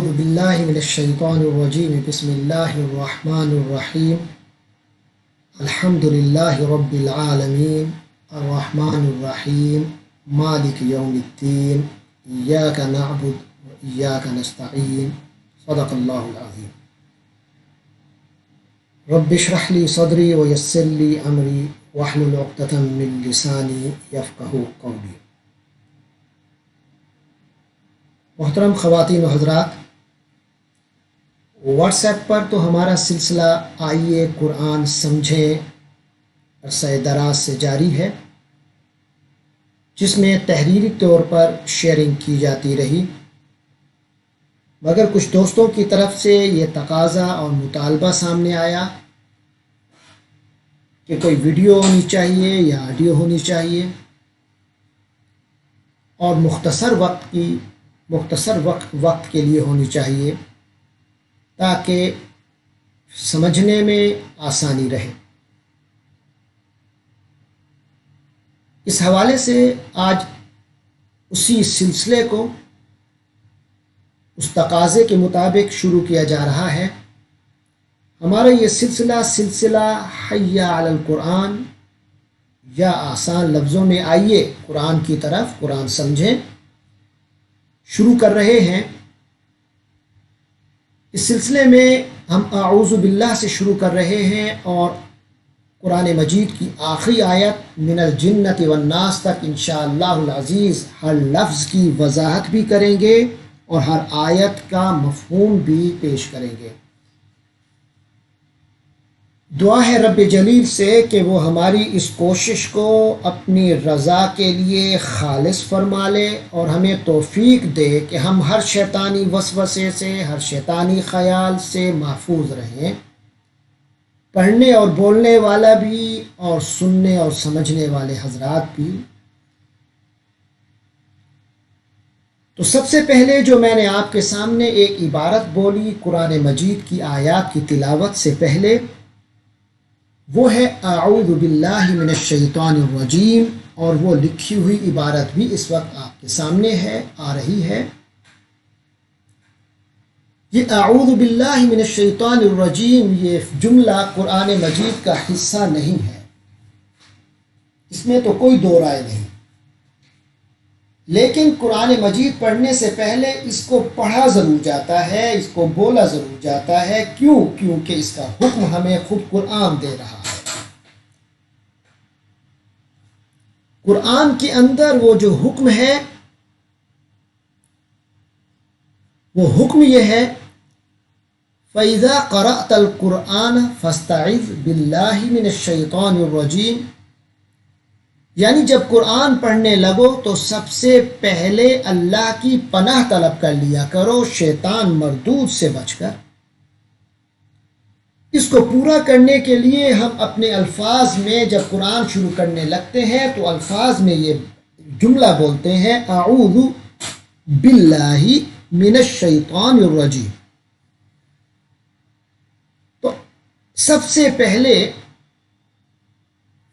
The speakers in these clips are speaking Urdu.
أعوذ بالله من الشيطان الرجيم بسم الله الرحمن الرحيم الحمد لله رب العالمين الرحمن الرحيم مالك يوم الدين إياك نعبد وإياك نستعين صدق الله العظيم رب اشرح لي صدري ويسر لي أمري واحلل عقدة من لساني يفقهوا قولي۔ محترم خواتین و حضرات، واٹس ایپ پر تو ہمارا سلسلہ آئیے قرآن سمجھیں عرصہ دراز سے جاری ہے، جس میں تحریری طور پر شیئرنگ کی جاتی رہی، مگر کچھ دوستوں کی طرف سے یہ تقاضا اور مطالبہ سامنے آیا کہ کوئی ویڈیو ہونی چاہیے یا آڈیو ہونی چاہیے اور مختصر وقت کے لیے ہونی چاہیے تاکہ سمجھنے میں آسانی رہے۔ اس حوالے سے آج اسی سلسلے کو اس تقاضے کے مطابق شروع کیا جا رہا ہے۔ ہمارا یہ سلسلہ حی علی القرآن، یا آسان لفظوں میں آئیے قرآن کی طرف، قرآن سمجھیں، شروع کر رہے ہیں۔ اس سلسلے میں ہم اعوذ باللہ سے شروع کر رہے ہیں اور قرآن مجید کی آخری آیت من الجنۃ والناس تک انشاءاللہ العزیز ہر لفظ کی وضاحت بھی کریں گے اور ہر آیت کا مفہوم بھی پیش کریں گے۔ دعا ہے رب جلیل سے کہ وہ ہماری اس کوشش کو اپنی رضا کے لیے خالص فرما لے اور ہمیں توفیق دے کہ ہم ہر شیطانی وسوسے سے، ہر شیطانی خیال سے محفوظ رہیں، پڑھنے اور بولنے والا بھی اور سننے اور سمجھنے والے حضرات بھی۔ تو سب سے پہلے جو میں نے آپ کے سامنے ایک عبارت بولی قرآن مجید کی آیات کی تلاوت سے پہلے، وہ ہے اعوذ باللہ من الشیطان الرجیم، اور وہ لکھی ہوئی عبارت بھی اس وقت آپ کے سامنے ہے، آ رہی ہے۔ یہ اعوذ باللہ من الشیطان الرجیم یہ جملہ قرآن مجید کا حصہ نہیں ہے، اس میں تو کوئی دو رائے نہیں، لیکن قرآن مجید پڑھنے سے پہلے اس کو پڑھا ضرور جاتا ہے، اس کو بولا ضرور جاتا ہے۔ کیونکہ اس کا حکم ہمیں خود قرآن دے رہا ہے۔ قرآن کے اندر وہ جو حکم ہے، وہ حکم یہ ہے فَإِذَا قَرَأْتَ الْقُرْآنَ فَاسْتَعِذْ بِاللَّهِ مِنَ الشَّيْطَانِ الرَّجِيمِ، یعنی جب قرآن پڑھنے لگو تو سب سے پہلے اللہ کی پناہ طلب کر لیا کرو شیطان مردود سے بچ کر۔ اس کو پورا کرنے کے لیے ہم اپنے الفاظ میں جب قرآن شروع کرنے لگتے ہیں تو الفاظ میں یہ جملہ بولتے ہیں اعوذ باللہ من الشیطان الرجیم۔ تو سب سے پہلے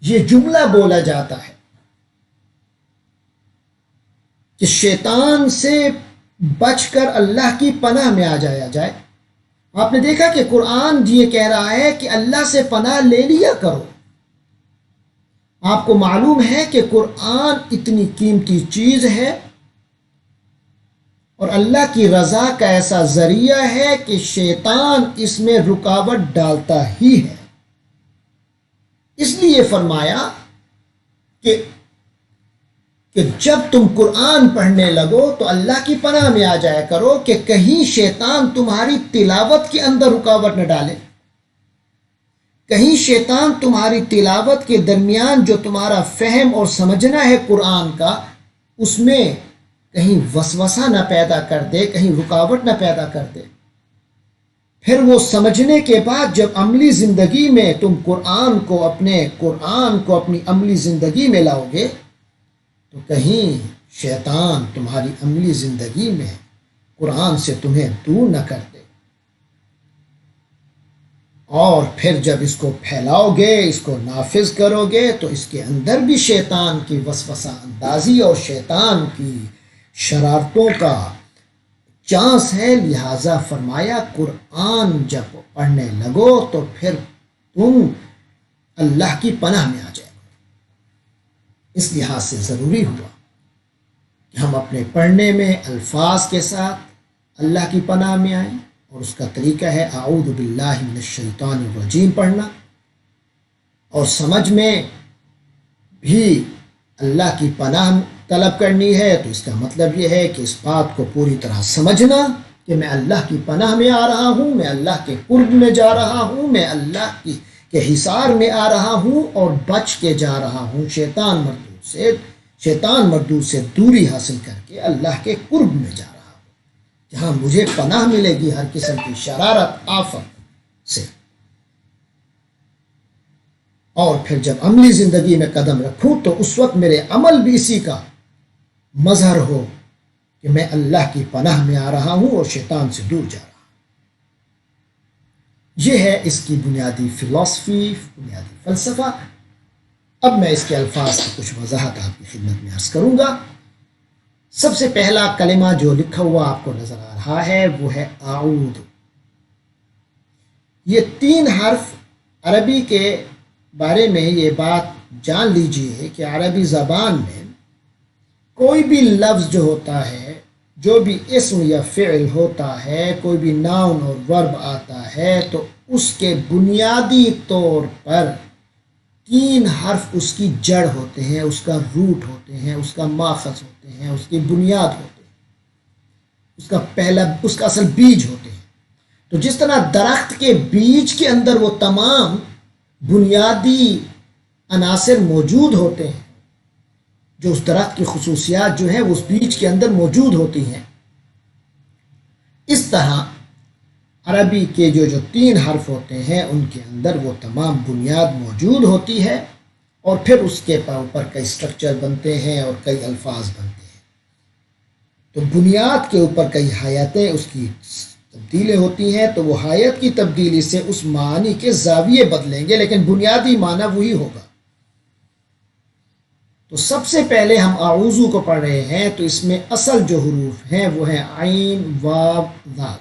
یہ جملہ بولا جاتا ہے کہ شیطان سے بچ کر اللہ کی پناہ میں آ جایا جائے۔ آپ نے دیکھا کہ قرآن یہ کہہ رہا ہے کہ اللہ سے پناہ لے لیا کرو۔ آپ کو معلوم ہے کہ قرآن اتنی قیمتی چیز ہے اور اللہ کی رضا کا ایسا ذریعہ ہے کہ شیطان اس میں رکاوٹ ڈالتا ہی ہے۔ اس لیے فرمایا کہ جب تم قرآن پڑھنے لگو تو اللہ کی پناہ میں آ جایا کرو کہ کہیں شیطان تمہاری تلاوت کے اندر رکاوٹ نہ ڈالے، کہیں شیطان تمہاری تلاوت کے درمیان جو تمہارا فہم اور سمجھنا ہے قرآن کا، اس میں کہیں وسوسہ نہ پیدا کر دے، کہیں رکاوٹ نہ پیدا کر دے۔ پھر وہ سمجھنے کے بعد جب عملی زندگی میں تم قرآن کو اپنی عملی زندگی میں لاؤ گے تو کہیں شیطان تمہاری عملی زندگی میں قرآن سے تمہیں دور نہ کر دے۔ اور پھر جب اس کو پھیلاؤ گے، اس کو نافذ کرو گے تو اس کے اندر بھی شیطان کی وسوسہ اندازی اور شیطان کی شرارتوں کا چانس ہے، لہذا فرمایا قرآن جب پڑھنے لگو تو پھر تم اللہ کی پناہ میں آ جائے گا۔ اس لحاظ سے ضروری ہوا کہ ہم اپنے پڑھنے میں الفاظ کے ساتھ اللہ کی پناہ میں آئیں، اور اس کا طریقہ ہے اعوذ باللہ من الشیطان الرجیم پڑھنا، اور سمجھ میں بھی اللہ کی پناہ طلب کرنی ہے۔ تو اس کا مطلب یہ ہے کہ اس بات کو پوری طرح سمجھنا کہ میں اللہ کی پناہ میں آ رہا ہوں، میں اللہ کے قرب میں جا رہا ہوں، میں اللہ کے حصار میں آ رہا ہوں، اور بچ کے جا رہا ہوں شیطان مردود سے دوری حاصل کر کے اللہ کے قرب میں جا رہا ہوں، جہاں مجھے پناہ ملے گی ہر قسم کی شرارت آفت سے۔ اور پھر جب عملی زندگی میں قدم رکھوں تو اس وقت میرے عمل بھی اسی کا مظہر ہو کہ میں اللہ کی پناہ میں آ رہا ہوں اور شیطان سے دور جا رہا ہوں۔ یہ ہے اس کی بنیادی فلسفی، بنیادی فلسفہ۔ اب میں اس کے الفاظ کی کچھ وضاحت آپ کی خدمت میں عرض کروں گا۔ سب سے پہلا کلمہ جو لکھا ہوا آپ کو نظر آ رہا ہے وہ ہے اعوذ۔ یہ 3 حرف، عربی کے بارے میں یہ بات جان لیجئے کہ عربی زبان میں کوئی بھی لفظ جو ہوتا ہے، جو بھی اسم یا فعل ہوتا ہے، کوئی بھی ناؤن اور ورب آتا ہے، تو اس کے بنیادی طور پر 3 حرف اس کی جڑ ہوتے ہیں، اس کا روٹ ہوتے ہیں، اس کا ماخذ ہوتے ہیں، اس کی بنیاد ہوتے ہیں، اس کا اصل بیج ہوتے ہیں۔ تو جس طرح درخت کے بیج کے اندر وہ تمام بنیادی عناصر موجود ہوتے ہیں، جو اس درخت کی خصوصیات جو ہیں وہ اس بیج کے اندر موجود ہوتی ہیں، اس طرح عربی کے جو 3 حرف ہوتے ہیں ان کے اندر وہ تمام بنیاد موجود ہوتی ہے، اور پھر اس کے اوپر کئی سٹرکچر بنتے ہیں اور کئی الفاظ بنتے ہیں۔ تو بنیاد کے اوپر کئی حیاتیں اس کی تبدیلیں ہوتی ہیں، تو وہ حیات کی تبدیلی سے اس معنی کے زاویے بدلیں گے، لیکن بنیادی معنی وہی ہوگا۔ تو سب سے پہلے ہم اعوذ کو پڑھ رہے ہیں، تو اس میں اصل جو حروف ہیں وہ ہیں عین، واو، ذال۔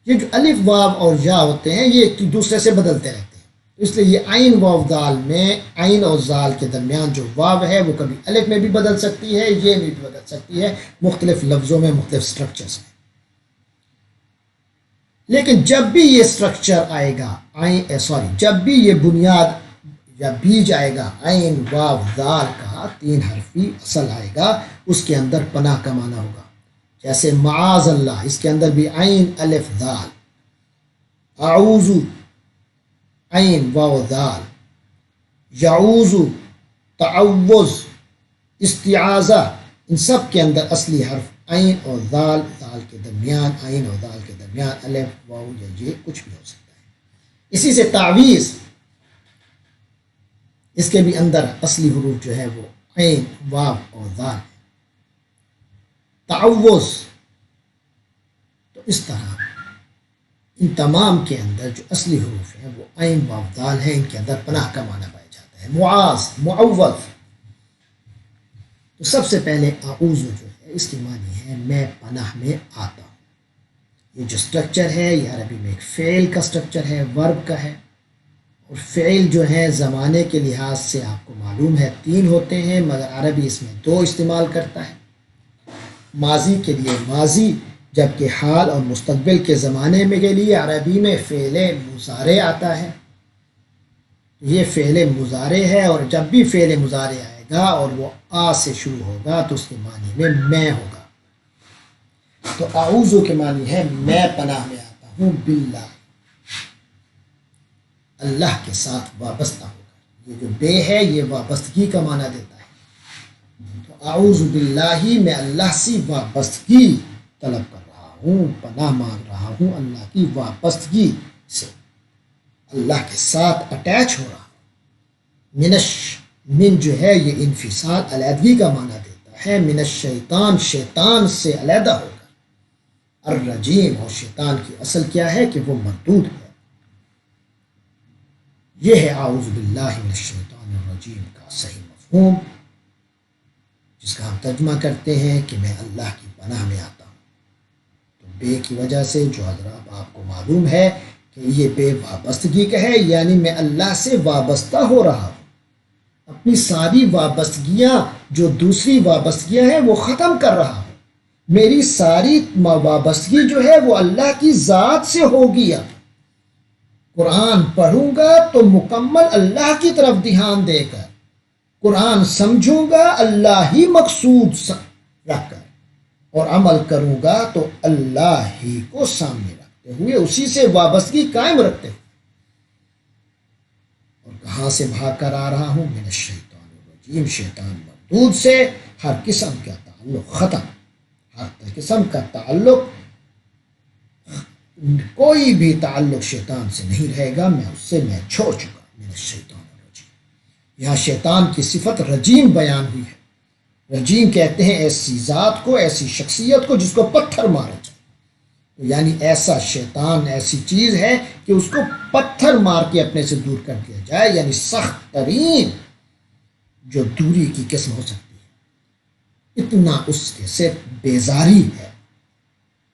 یہ جو الف، واو اور یا ہوتے ہیں یہ ایک دوسرے سے بدلتے رہتے ہیں، اس لیے یہ عین، واو، ذال میں عین اور ذال کے درمیان جو واو ہے وہ کبھی الف میں بھی بدل سکتی ہے، یہ بھی بدل سکتی ہے، مختلف لفظوں میں، مختلف سٹرکچرز میں۔ لیکن جب بھی یہ سٹرکچر آئے گا، جب بھی یہ بنیاد یا بیج آئے گا عین، واو، ذال کا 3 حرفی اصل آئے گا، اس کے اندر پناہ کا معنی ہوگا۔ جیسے معاذ اللہ، اس کے اندر بھی عین، الف، ذال۔ اعوذ، عین، واو، ذال۔ یعوذ، تعوذ، استعاذہ، ان سب کے اندر اصلی حرف عین اور ذال، ذال کے درمیان، عین اور ذال کے درمیان الف، واو یا یہ کچھ بھی ہو سکتا ہے۔ اسی سے تعویذ، اس کے بھی اندر اصلی حروف جو ہے وہ عین، واو اور ذال ہے۔ تعوذ، تو اس طرح ان تمام کے اندر جو اصلی حروف ہیں وہ عین، واو، ذال ہیں، ان کے اندر پناہ کا معنی پایا جاتا ہے۔ معاذ، معوذ، تو سب سے پہلے اعوذ جو ہے اس کی معنی ہے میں پناہ میں آتا ہوں۔ یہ جو سٹرکچر ہے یہ عربی میں ایک فعل کا سٹرکچر ہے، ورب کا ہے، اور فعل جو ہے زمانے کے لحاظ سے آپ کو معلوم ہے 3 ہوتے ہیں، مگر عربی اس میں 2 استعمال کرتا ہے۔ ماضی کے لیے ماضی، جبکہ حال اور مستقبل کے زمانے میں کے لیے عربی میں فعل مضارع آتا ہے۔ یہ فعل مضارع ہے، اور جب بھی فعل مضارع آئے گا اور وہ آ سے شروع ہوگا تو اس کے معنی میں ہوگا۔ تو اعوذ کے معنی ہے میں پناہ میں آتا ہوں باللہ، اللہ کے ساتھ وابستہ ہوگا۔ یہ جو بے ہے یہ وابستگی کا معنی دیتا ہے، تو اعوذ باللہ میں اللہ سے وابستگی طلب کر رہا ہوں، پناہ مانگ رہا ہوں اللہ کی وابستگی سے، اللہ کے ساتھ اٹیچ ہو رہا ہوں۔ من جو ہے یہ انفصال، علیحدگی کا معنی دیتا ہے۔ من الشیطان، شیطان سے علیحدہ ہو کر۔ الرجیم، اور شیطان کی اصل کیا ہے کہ وہ مردود ہے۔ یہ ہے اعوذ باللہ من الشیطان الرجیم کا صحیح مفہوم، جس کا ہم ترجمہ کرتے ہیں کہ میں اللہ کی پناہ میں آتا ہوں۔ بے کی وجہ سے جو حضرات آپ کو معلوم ہے کہ یہ بے وابستگی کا ہے، یعنی میں اللہ سے وابستہ ہو رہا ہوں، اپنی ساری وابستگیاں جو دوسری وابستگیاں ہیں وہ ختم کر رہا ہوں، میری ساری وابستگی جو ہے وہ اللہ کی ذات سے ہوگی۔ اب قرآن پڑھوں گا تو مکمل اللہ کی طرف دھیان دے کر، قرآن سمجھوں گا اللہ ہی مقصود رکھ کر، اور عمل کروں گا تو اللہ ہی کو سامنے رکھتے ہوئے، اسی سے وابستگی قائم رکھتے ہوئے۔ اور کہاں سے بھاگ کر آ رہا ہوں؟ من الشیطان الرجیم، شیطان مردود سے۔ ہر قسم کا تعلق ختم، ہر قسم کا تعلق، کوئی بھی تعلق شیطان سے نہیں رہے گا، میں اس سے میں چھوڑ چکا۔ من الشیطان الرجیم، یہاں شیطان کی صفت رجیم بیان ہوئی ہے۔ رجیم کہتے ہیں ایسی ذات کو، ایسی شخصیت کو جس کو پتھر مارا جائے، یعنی ایسا شیطان ایسی چیز ہے کہ اس کو پتھر مار کے اپنے سے دور کر دیا جائے، یعنی سخت ترین جو دوری کی قسم ہو سکتی ہے، اتنا اس کے سے بیزاری ہے۔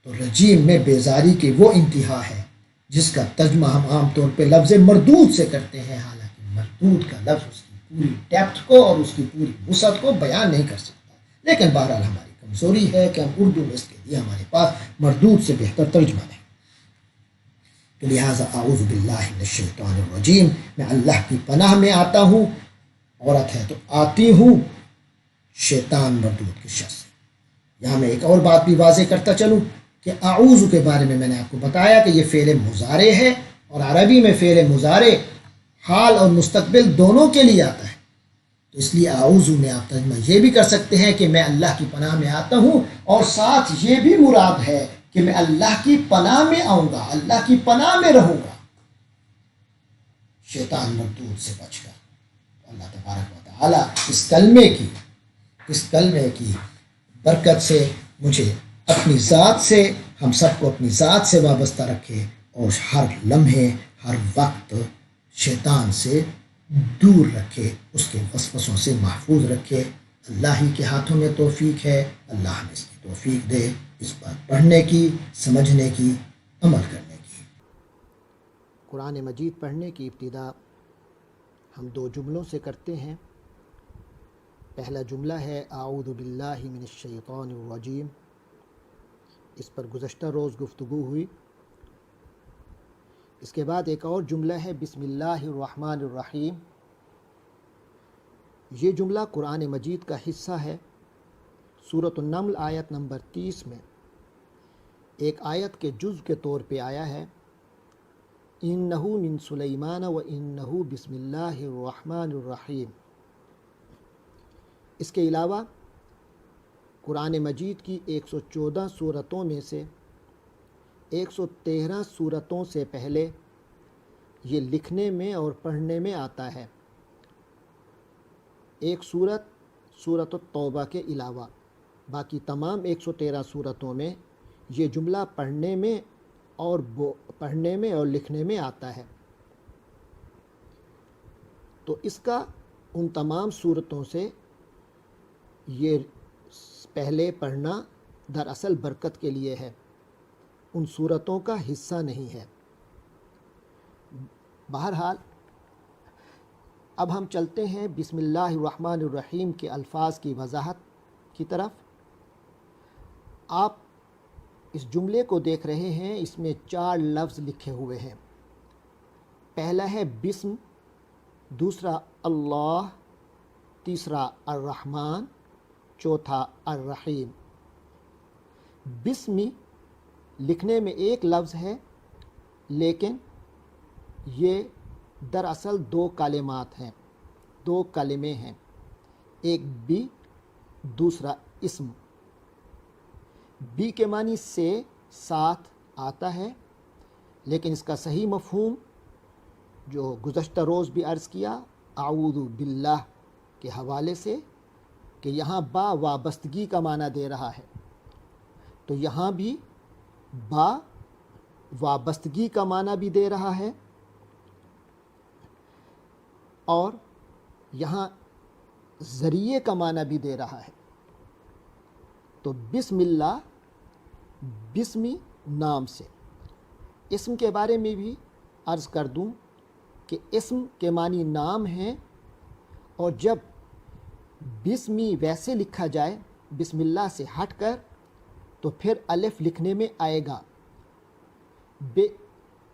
تو رجیم میں بیزاری کی وہ انتہا ہے جس کا ترجمہ ہم عام طور پہ لفظ مردود سے کرتے ہیں، حالانکہ مردود کا لفظ اس کی پوری ڈیپتھ کو اور اس کی پوری وسعت کو بیان نہیں کر سکتا، لیکن بہرحال ہماری کمزوری ہے کہ ہم اردو میں اس کے لیے ہمارے پاس مردود سے بہتر ترجمہ نہیں۔ تو لہٰذا اعوذ باللہ من الشیطان الرجیم، میں اللہ کی پناہ میں آتا ہوں، عورت ہے تو آتی ہوں، شیطان مردود کے شر سے۔ یہاں میں ایک اور بات بھی واضح کرتا چلوں کہ اعوذ کے بارے میں نے آپ کو بتایا کہ یہ فعل مضارع ہے، اور عربی میں فعل مضارع حال اور مستقبل دونوں کے لیے آتا ہے، تو اس لیے اعوذ میں آپ ترجمہ یہ بھی کر سکتے ہیں کہ میں اللہ کی پناہ میں آتا ہوں، اور ساتھ یہ بھی مراد ہے کہ میں اللہ کی پناہ میں آؤں گا، اللہ کی پناہ میں رہوں گا شیطان مردود سے بچ کر۔ اللہ تبارک و تعالیٰ اس کلمے کی برکت سے مجھے اپنی ذات سے، ہم سب کو اپنی ذات سے وابستہ رکھے، اور ہر لمحے ہر وقت شیطان سے دور رکھے، اس کے وسوسوں سے محفوظ رکھے۔ اللہ ہی کے ہاتھوں میں توفیق ہے، اللہ ہمیں اس کی توفیق دے، اس پر پڑھنے کی، سمجھنے کی، عمل کرنے کی۔ قرآن مجید پڑھنے کی ابتدا ہم دو جملوں سے کرتے ہیں۔ پہلا جملہ ہے اعوذ باللہ من الشیطان الرجیم، اس پر گزشتہ روز گفتگو ہوئی۔ اس کے بعد ایک اور جملہ ہے بسم اللہ الرحمن الرحیم۔ یہ جملہ قرآن مجید کا حصہ ہے۔ سورۃ النمل آیت نمبر 30 میں ایک آیت کے جز کے طور پہ آیا ہے، انہ من سلیمان و انہ بسم اللہ الرحمن الرحیم۔ اس کے علاوہ قرآن مجید کی 114 سورتوں میں سے 113 سورتوں سے پہلے یہ لکھنے میں اور پڑھنے میں آتا ہے۔ ایک سورت التوبہ کے علاوہ باقی تمام 113 سورتوں میں یہ جملہ پڑھنے میں اور لکھنے میں آتا ہے۔ تو اس کا ان تمام سورتوں سے یہ پہلے پڑھنا دراصل برکت کے لیے ہے، ان سورتوں کا حصہ نہیں ہے۔ بہرحال اب ہم چلتے ہیں بسم اللہ الرحمن الرحیم کے الفاظ کی وضاحت کی طرف۔ آپ اس جملے کو دیکھ رہے ہیں، اس میں 4 لفظ لکھے ہوئے ہیں۔ پہلا ہے بسم، دوسرا اللہ، تیسرا الرحمن، چوتھا الرحیم۔ بسم لکھنے میں ایک لفظ ہے، لیکن یہ دراصل 2 کلمات ہیں، 2 کلمے ہیں، ایک بی، دوسرا اسم۔ بی کے معنی سے، ساتھ آتا ہے، لیکن اس کا صحیح مفہوم جو گزشتہ روز بھی عرض کیا اعوذ باللہ کے حوالے سے، کہ یہاں با وابستگی کا معنی دے رہا ہے، تو یہاں بھی با وابستگی کا معنی بھی دے رہا ہے، اور یہاں ذریعے کا معنی بھی دے رہا ہے۔ تو بسم اللہ، بسمی نام سے۔ اسم کے بارے میں بھی عرض کر دوں کہ اسم کے معنی نام ہیں، اور جب بسمی ویسے لکھا جائے بسم اللہ سے ہٹ کر تو پھر الف لکھنے میں آئے گا، بے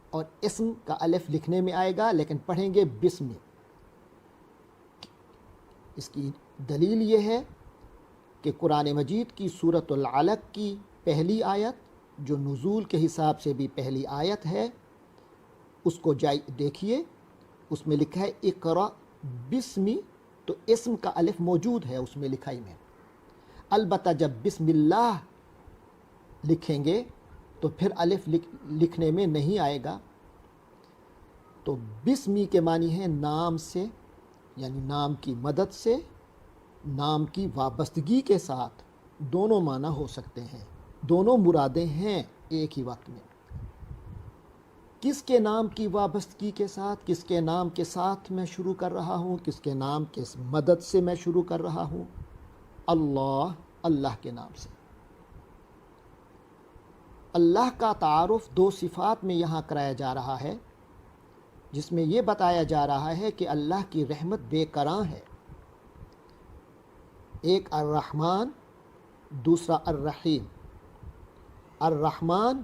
اور اسم کا الف لکھنے میں آئے گا، لیکن پڑھیں گے بسم۔ اس کی دلیل یہ ہے کہ قرآن مجید کی سورۃ العلق کی پہلی آیت، جو نزول کے حساب سے بھی پہلی آیت ہے، اس کو دیکھیے، اس میں لکھا ہے اقرأ بسمی، تو اسم کا الف موجود ہے اس میں لکھائی میں۔ البتہ جب بسم اللہ لکھیں گے تو پھر الف لکھنے میں نہیں آئے گا۔ تو بسمی کے معنی ہے نام سے، یعنی نام کی مدد سے، نام کی وابستگی کے ساتھ، دونوں معنی ہو سکتے ہیں، دونوں مرادیں ہیں ایک ہی وقت میں۔ کس کے نام کی وابستگی کے ساتھ، کس کے نام کے ساتھ میں شروع کر رہا ہوں، کس کے نام کے مدد سے میں شروع کر رہا ہوں؟ اللہ، اللہ کے نام سے۔ اللہ کا تعارف دو صفات میں یہاں کرایا جا رہا ہے، جس میں یہ بتایا جا رہا ہے کہ اللہ کی رحمت بے کراں ہے۔ ایک الرحمن، دوسرا الرحیم۔ الرحمن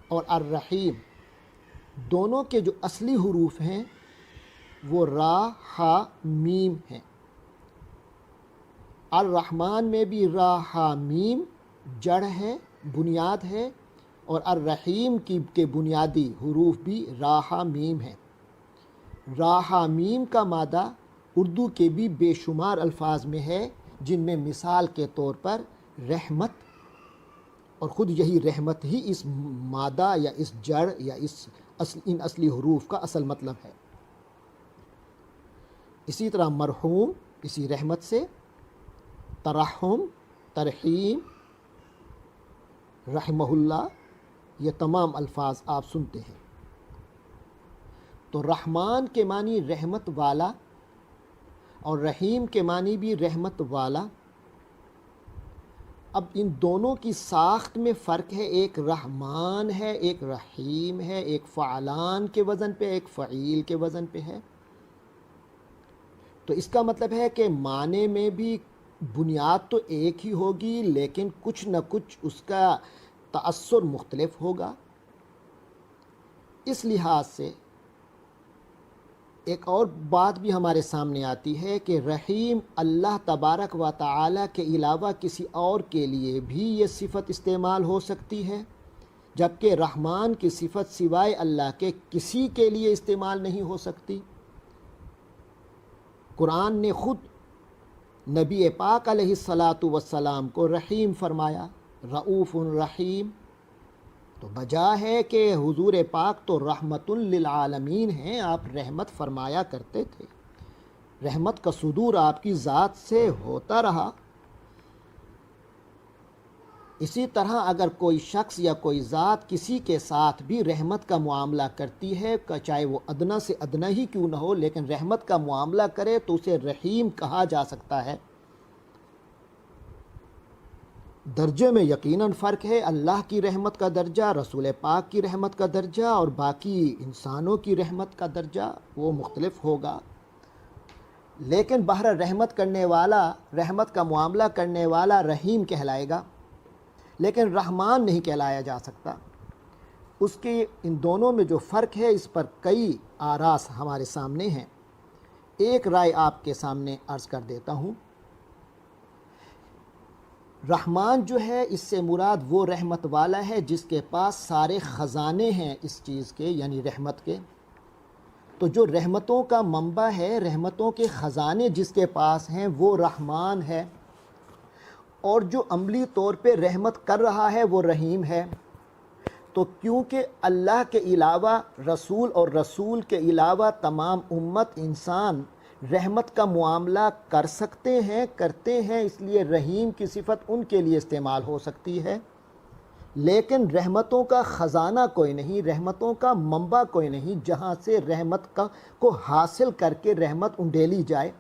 اور الرحیم دونوں کے جو اصلی حروف ہیں وہ را، ہا، میم ہیں۔ الرحمن میں بھی را، ہا، میم جڑ ہے، بنیاد ہے، اور الرحیم کے بنیادی حروف بھی را، ہا، میم ہیں۔ را، ہا، میم کا مادہ اردو کے بھی بے شمار الفاظ میں ہے، جن میں مثال کے طور پر رحمت، اور خود یہی رحمت ہی اس مادہ یا اس جڑ یا ان اصلی حروف کا اصل مطلب ہے۔ اسی طرح مرحوم اسی رحمت سے، ترحم، ترحیم، رحمہ اللہ، یہ تمام الفاظ آپ سنتے ہیں۔ تو رحمان کے معنی رحمت والا، اور رحیم کے معنی بھی رحمت والا۔ اب ان دونوں کی ساخت میں فرق ہے، ایک رحمان ہے، ایک رحیم ہے، ایک فعلان کے وزن پہ، ایک فعیل کے وزن پہ ہے۔ تو اس کا مطلب ہے کہ معنی میں بھی بنیاد تو ایک ہی ہوگی، لیکن کچھ نہ کچھ اس کا تأثر مختلف ہوگا۔ اس لحاظ سے ایک اور بات بھی ہمارے سامنے آتی ہے کہ رحیم اللہ تبارک و تعالی کے علاوہ کسی اور کے لیے بھی یہ صفت استعمال ہو سکتی ہے، جبکہ رحمان کی صفت سوائے اللہ کے کسی کے لیے استعمال نہیں ہو سکتی۔ قرآن نے خود نبی پاک علیہ الصلاۃ کو رحیم فرمایا، رؤوف رحیم۔ تو بجا ہے کہ حضور پاک تو رحمت للعالمین ہیں، آپ رحمت فرمایا کرتے تھے، رحمت کا صدور آپ کی ذات سے ہوتا رہا۔ اسی طرح اگر کوئی شخص یا کوئی ذات کسی کے ساتھ بھی رحمت کا معاملہ کرتی ہے، چاہے وہ ادنا سے ادنا ہی کیوں نہ ہو، لیکن رحمت کا معاملہ کرے تو اسے رحیم کہا جا سکتا ہے۔ درجے میں یقیناً فرق ہے، اللہ کی رحمت کا درجہ، رسول پاک کی رحمت کا درجہ اور باقی انسانوں کی رحمت کا درجہ وہ مختلف ہوگا، لیکن بہر رحمت کرنے والا، رحمت کا معاملہ کرنے والا رحیم کہلائے گا، لیکن رحمان نہیں کہلایا جا سکتا۔ اس کے ان دونوں میں جو فرق ہے، اس پر کئی آراء ہمارے سامنے ہیں۔ ایک رائے آپ کے سامنے عرض کر دیتا ہوں۔ رحمان جو ہے، اس سے مراد وہ رحمت والا ہے جس کے پاس سارے خزانے ہیں اس چیز کے، یعنی رحمت کے۔ تو جو رحمتوں کا منبع ہے، رحمتوں کے خزانے جس کے پاس ہیں، وہ رحمان ہے، اور جو عملی طور پہ رحمت کر رہا ہے وہ رحیم ہے۔ تو کیونکہ اللہ کے علاوہ رسول اور رسول کے علاوہ تمام امت انسان رحمت کا معاملہ کر سکتے ہیں، کرتے ہیں، اس لیے رحیم کی صفت ان کے لیے استعمال ہو سکتی ہے، لیکن رحمتوں کا خزانہ کوئی نہیں، رحمتوں کا منبع کوئی نہیں جہاں سے رحمت کو حاصل کر کے رحمت انڈیلی جائے،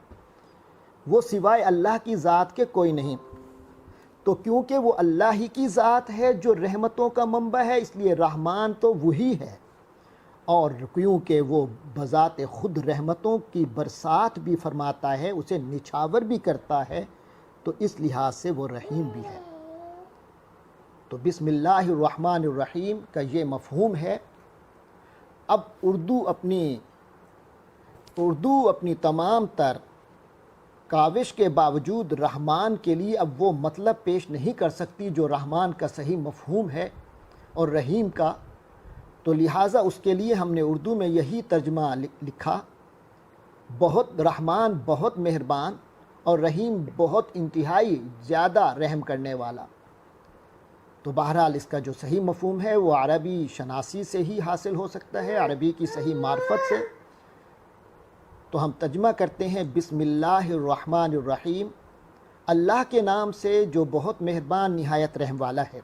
وہ سوائے اللہ کی ذات کے کوئی نہیں۔ تو کیونکہ وہ اللہ ہی کی ذات ہے جو رحمتوں کا منبع ہے، اس لیے رحمان تو وہی ہے، اور کیونکہ وہ بذات خود رحمتوں کی برسات بھی فرماتا ہے، اسے نچھاور بھی کرتا ہے، تو اس لحاظ سے وہ رحیم بھی ہے۔ تو بسم اللہ الرحمن الرحیم کا یہ مفہوم ہے۔ اب اردو اپنی تمام تر کاوش کے باوجود رحمان کے لیے اب وہ مطلب پیش نہیں کر سکتی جو رحمان کا صحیح مفہوم ہے اور رحیم کا، تو لہٰذا اس کے لیے ہم نے اردو میں یہی ترجمہ لکھا، بہت رحمان بہت مہربان اور رحیم بہت انتہائی زیادہ رحم کرنے والا۔ تو بہرحال اس کا جو صحیح مفہوم ہے وہ عربی شناسی سے ہی حاصل ہو سکتا ہے، عربی کی صحیح معرفت سے۔ تو ہم ترجمہ کرتے ہیں بسم اللہ الرحمن الرحیم، اللہ کے نام سے جو بہت مہربان نہایت رحم والا ہے۔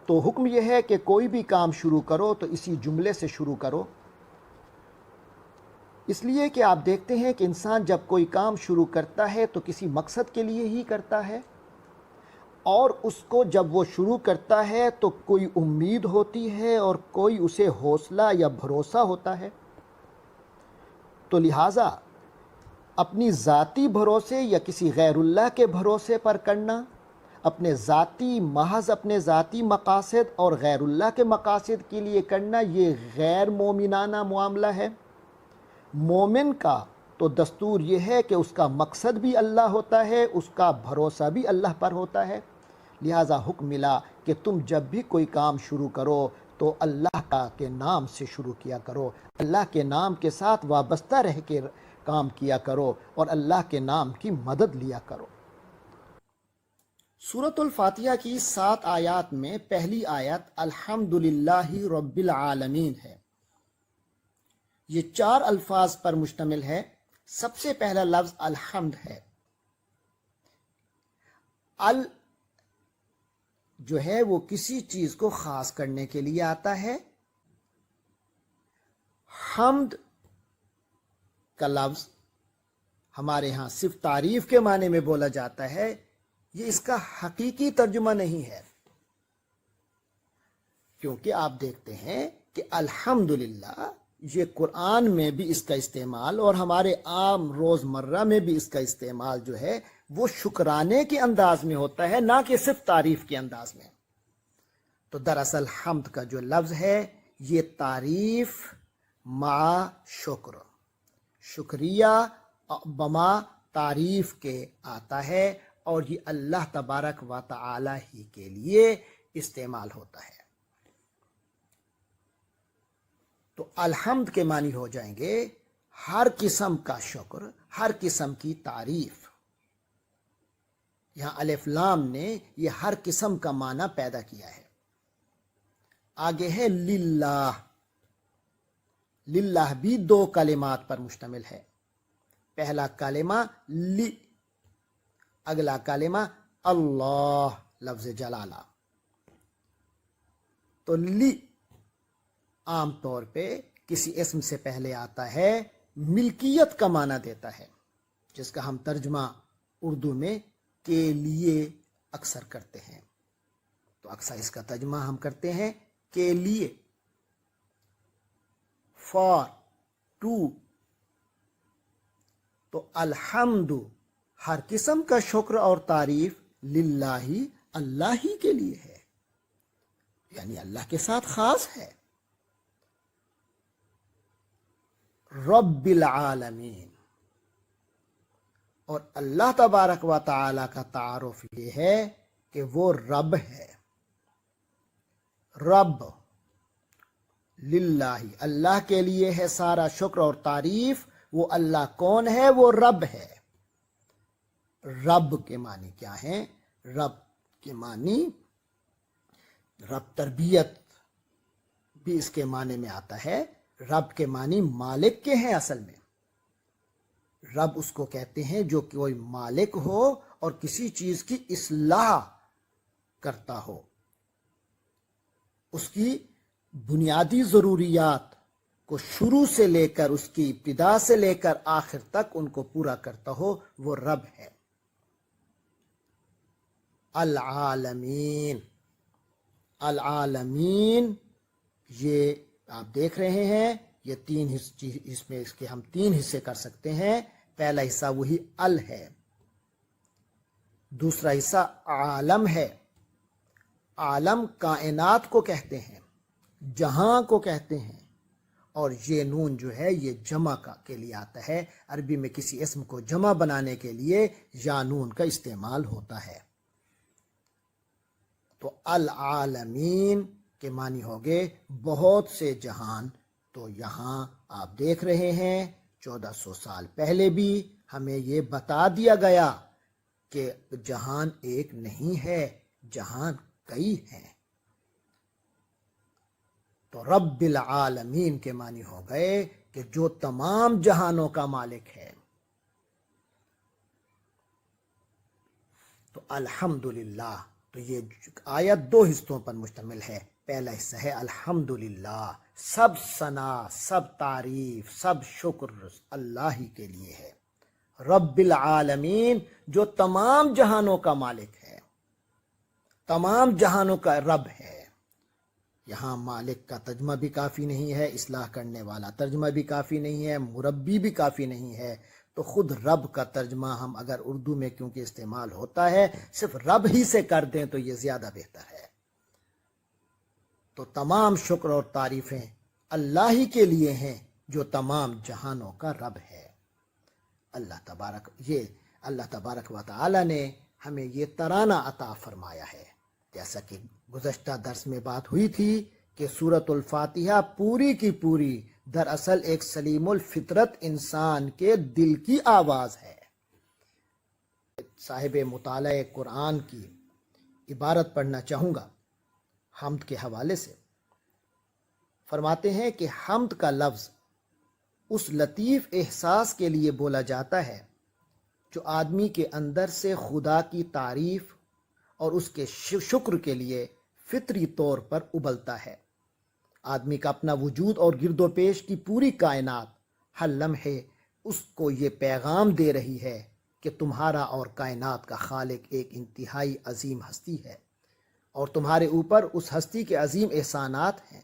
تو حکم یہ ہے کہ کوئی بھی کام شروع کرو تو اسی جملے سے شروع کرو، اس لیے کہ آپ دیکھتے ہیں کہ انسان جب کوئی کام شروع کرتا ہے تو کسی مقصد کے لیے ہی کرتا ہے، اور اس کو جب وہ شروع کرتا ہے تو کوئی امید ہوتی ہے اور کوئی اسے حوصلہ یا بھروسہ ہوتا ہے۔ تو لہٰذا اپنی ذاتی بھروسے یا کسی غیر اللہ کے بھروسے پر کرنا، محض اپنے ذاتی مقاصد اور غیر اللہ کے مقاصد کے لیے کرنا، یہ غیر مومنانہ معاملہ ہے۔ مومن کا تو دستور یہ ہے کہ اس کا مقصد بھی اللہ ہوتا ہے، اس کا بھروسہ بھی اللہ پر ہوتا ہے۔ لہٰذا حکم ملا کہ تم جب بھی کوئی کام شروع کرو تو اللہ کے نام سے شروع کیا کرو، اللہ کے نام کے ساتھ وابستہ رہ کے کام کیا کرو اور اللہ کے نام کی مدد لیا کرو۔ سورۃ الفاتحہ کی 7 آیات میں پہلی آیت الحمدللہ رب العالمین ہے۔ یہ 4 الفاظ پر مشتمل ہے۔ سب سے پہلا لفظ الحمد ہے۔ جو ہے وہ کسی چیز کو خاص کرنے کے لیے آتا ہے۔ حمد کا لفظ ہمارے ہاں صرف تعریف کے معنی میں بولا جاتا ہے، یہ اس کا حقیقی ترجمہ نہیں ہے، کیونکہ آپ دیکھتے ہیں کہ الحمدللہ یہ قرآن میں بھی اس کا استعمال اور ہمارے عام روزمرہ میں بھی اس کا استعمال جو ہے وہ شکرانے کے انداز میں ہوتا ہے، نہ کہ صرف تعریف کے انداز میں۔ تو دراصل حمد کا جو لفظ ہے یہ تعریف مع شکر، شکریہ بما تعریف کے آتا ہے، اور یہ اللہ تبارک و تعالی ہی کے لیے استعمال ہوتا ہے۔ تو الحمد کے معنی ہو جائیں گے ہر قسم کا شکر، ہر قسم کی تعریف۔ یہاں الف لام نے یہ ہر قسم کا معنی پیدا کیا ہے۔ آگے ہے للہ۔ للہ بھی 2 کلمات پر مشتمل ہے۔ پہلا کلمہ لی، اگلا کلمہ اللہ، لفظ جلالہ۔ تو لی عام طور پہ کسی اسم سے پہلے آتا ہے، ملکیت کا معنی دیتا ہے، جس کا ہم ترجمہ اردو میں کے لیے اکثر کرتے ہیں۔ تو اکثر اس کا ترجمہ ہم کرتے ہیں کے لیے، فار، ٹو۔ تو الحمد ہر قسم کا شکر اور تعریف للہ، اللہ ہی کے لیے ہے، یعنی اللہ کے ساتھ خاص ہے۔ رب العالمین، اور اللہ تبارک و تعالی کا تعارف یہ ہے کہ وہ رب ہے۔ رب للہ، اللہ کے لیے ہے سارا شکر اور تعریف۔ وہ اللہ کون ہے؟ وہ رب ہے۔ رب کے معنی کیا ہیں؟ رب کے معنی، رب تربیت بھی اس کے معنی میں آتا ہے۔ رب کے معنی مالک کے ہیں اصل میں۔ رب اس کو کہتے ہیں جو کوئی مالک ہو اور کسی چیز کی اصلاح کرتا ہو، اس کی بنیادی ضروریات کو شروع سے لے کر، اس کی ابتدا سے لے کر آخر تک ان کو پورا کرتا ہو، وہ رب ہے۔ العالمین. العالمین یہ آپ دیکھ رہے ہیں، یہ تین اس میں اس کے ہم تین حصے کر سکتے ہیں. پہلا حصہ وہی ال ہے، دوسرا حصہ عالم ہے. عالم کائنات کو کہتے ہیں، جہاں کو کہتے ہیں، اور یہ نون جو ہے یہ جمع کے لیے آتا ہے. عربی میں کسی اسم کو جمع بنانے کے لیے یا نون کا استعمال ہوتا ہے. تو العالمین کے معنی ہو گئے بہت سے جہان. تو یہاں آپ دیکھ رہے ہیں 1400 سال پہلے بھی ہمیں یہ بتا دیا گیا کہ جہان ایک نہیں ہے، جہان کئی ہیں. تو رب العالمین کے معنی ہو گئے کہ جو تمام جہانوں کا مالک ہے. تو الحمدللہ، تو یہ آیت دو حصوں پر مشتمل ہے. پہلا حصہ ہے الحمدللہ، سب ثنا، سب تعریف، سب شکر اللہ ہی کے لیے ہے. رب العالمین جو تمام جہانوں کا مالک ہے، تمام جہانوں کا رب ہے. یہاں مالک کا ترجمہ بھی کافی نہیں ہے، اصلاح کرنے والا ترجمہ بھی کافی نہیں ہے، مربی بھی کافی نہیں ہے. تو خود رب کا ترجمہ ہم اگر اردو میں کیونکہ استعمال ہوتا ہے صرف رب ہی سے کر دیں تو یہ زیادہ بہتر ہے. تو تمام شکر اور تعریفیں اللہ ہی کے لیے ہیں جو تمام جہانوں کا رب ہے. اللہ تبارک و تعالی نے ہمیں یہ ترانہ عطا فرمایا ہے. جیسا کہ گزشتہ درس میں بات ہوئی تھی کہ سورۃ الفاتحہ پوری کی پوری دراصل ایک سلیم الفطرت انسان کے دل کی آواز ہے. صاحب مطالعہ قرآن کی عبارت پڑھنا چاہوں گا حمد کے حوالے سے. فرماتے ہیں کہ حمد کا لفظ اس لطیف احساس کے لیے بولا جاتا ہے جو آدمی کے اندر سے خدا کی تعریف اور اس کے شکر کے لیے فطری طور پر ابلتا ہے. آدمی کا اپنا وجود اور گرد و پیش کی پوری کائنات ہر لمحے اس کو یہ پیغام دے رہی ہے کہ تمہارا اور کائنات کا خالق ایک انتہائی عظیم ہستی ہے اور تمہارے اوپر اس ہستی کے عظیم احسانات ہیں.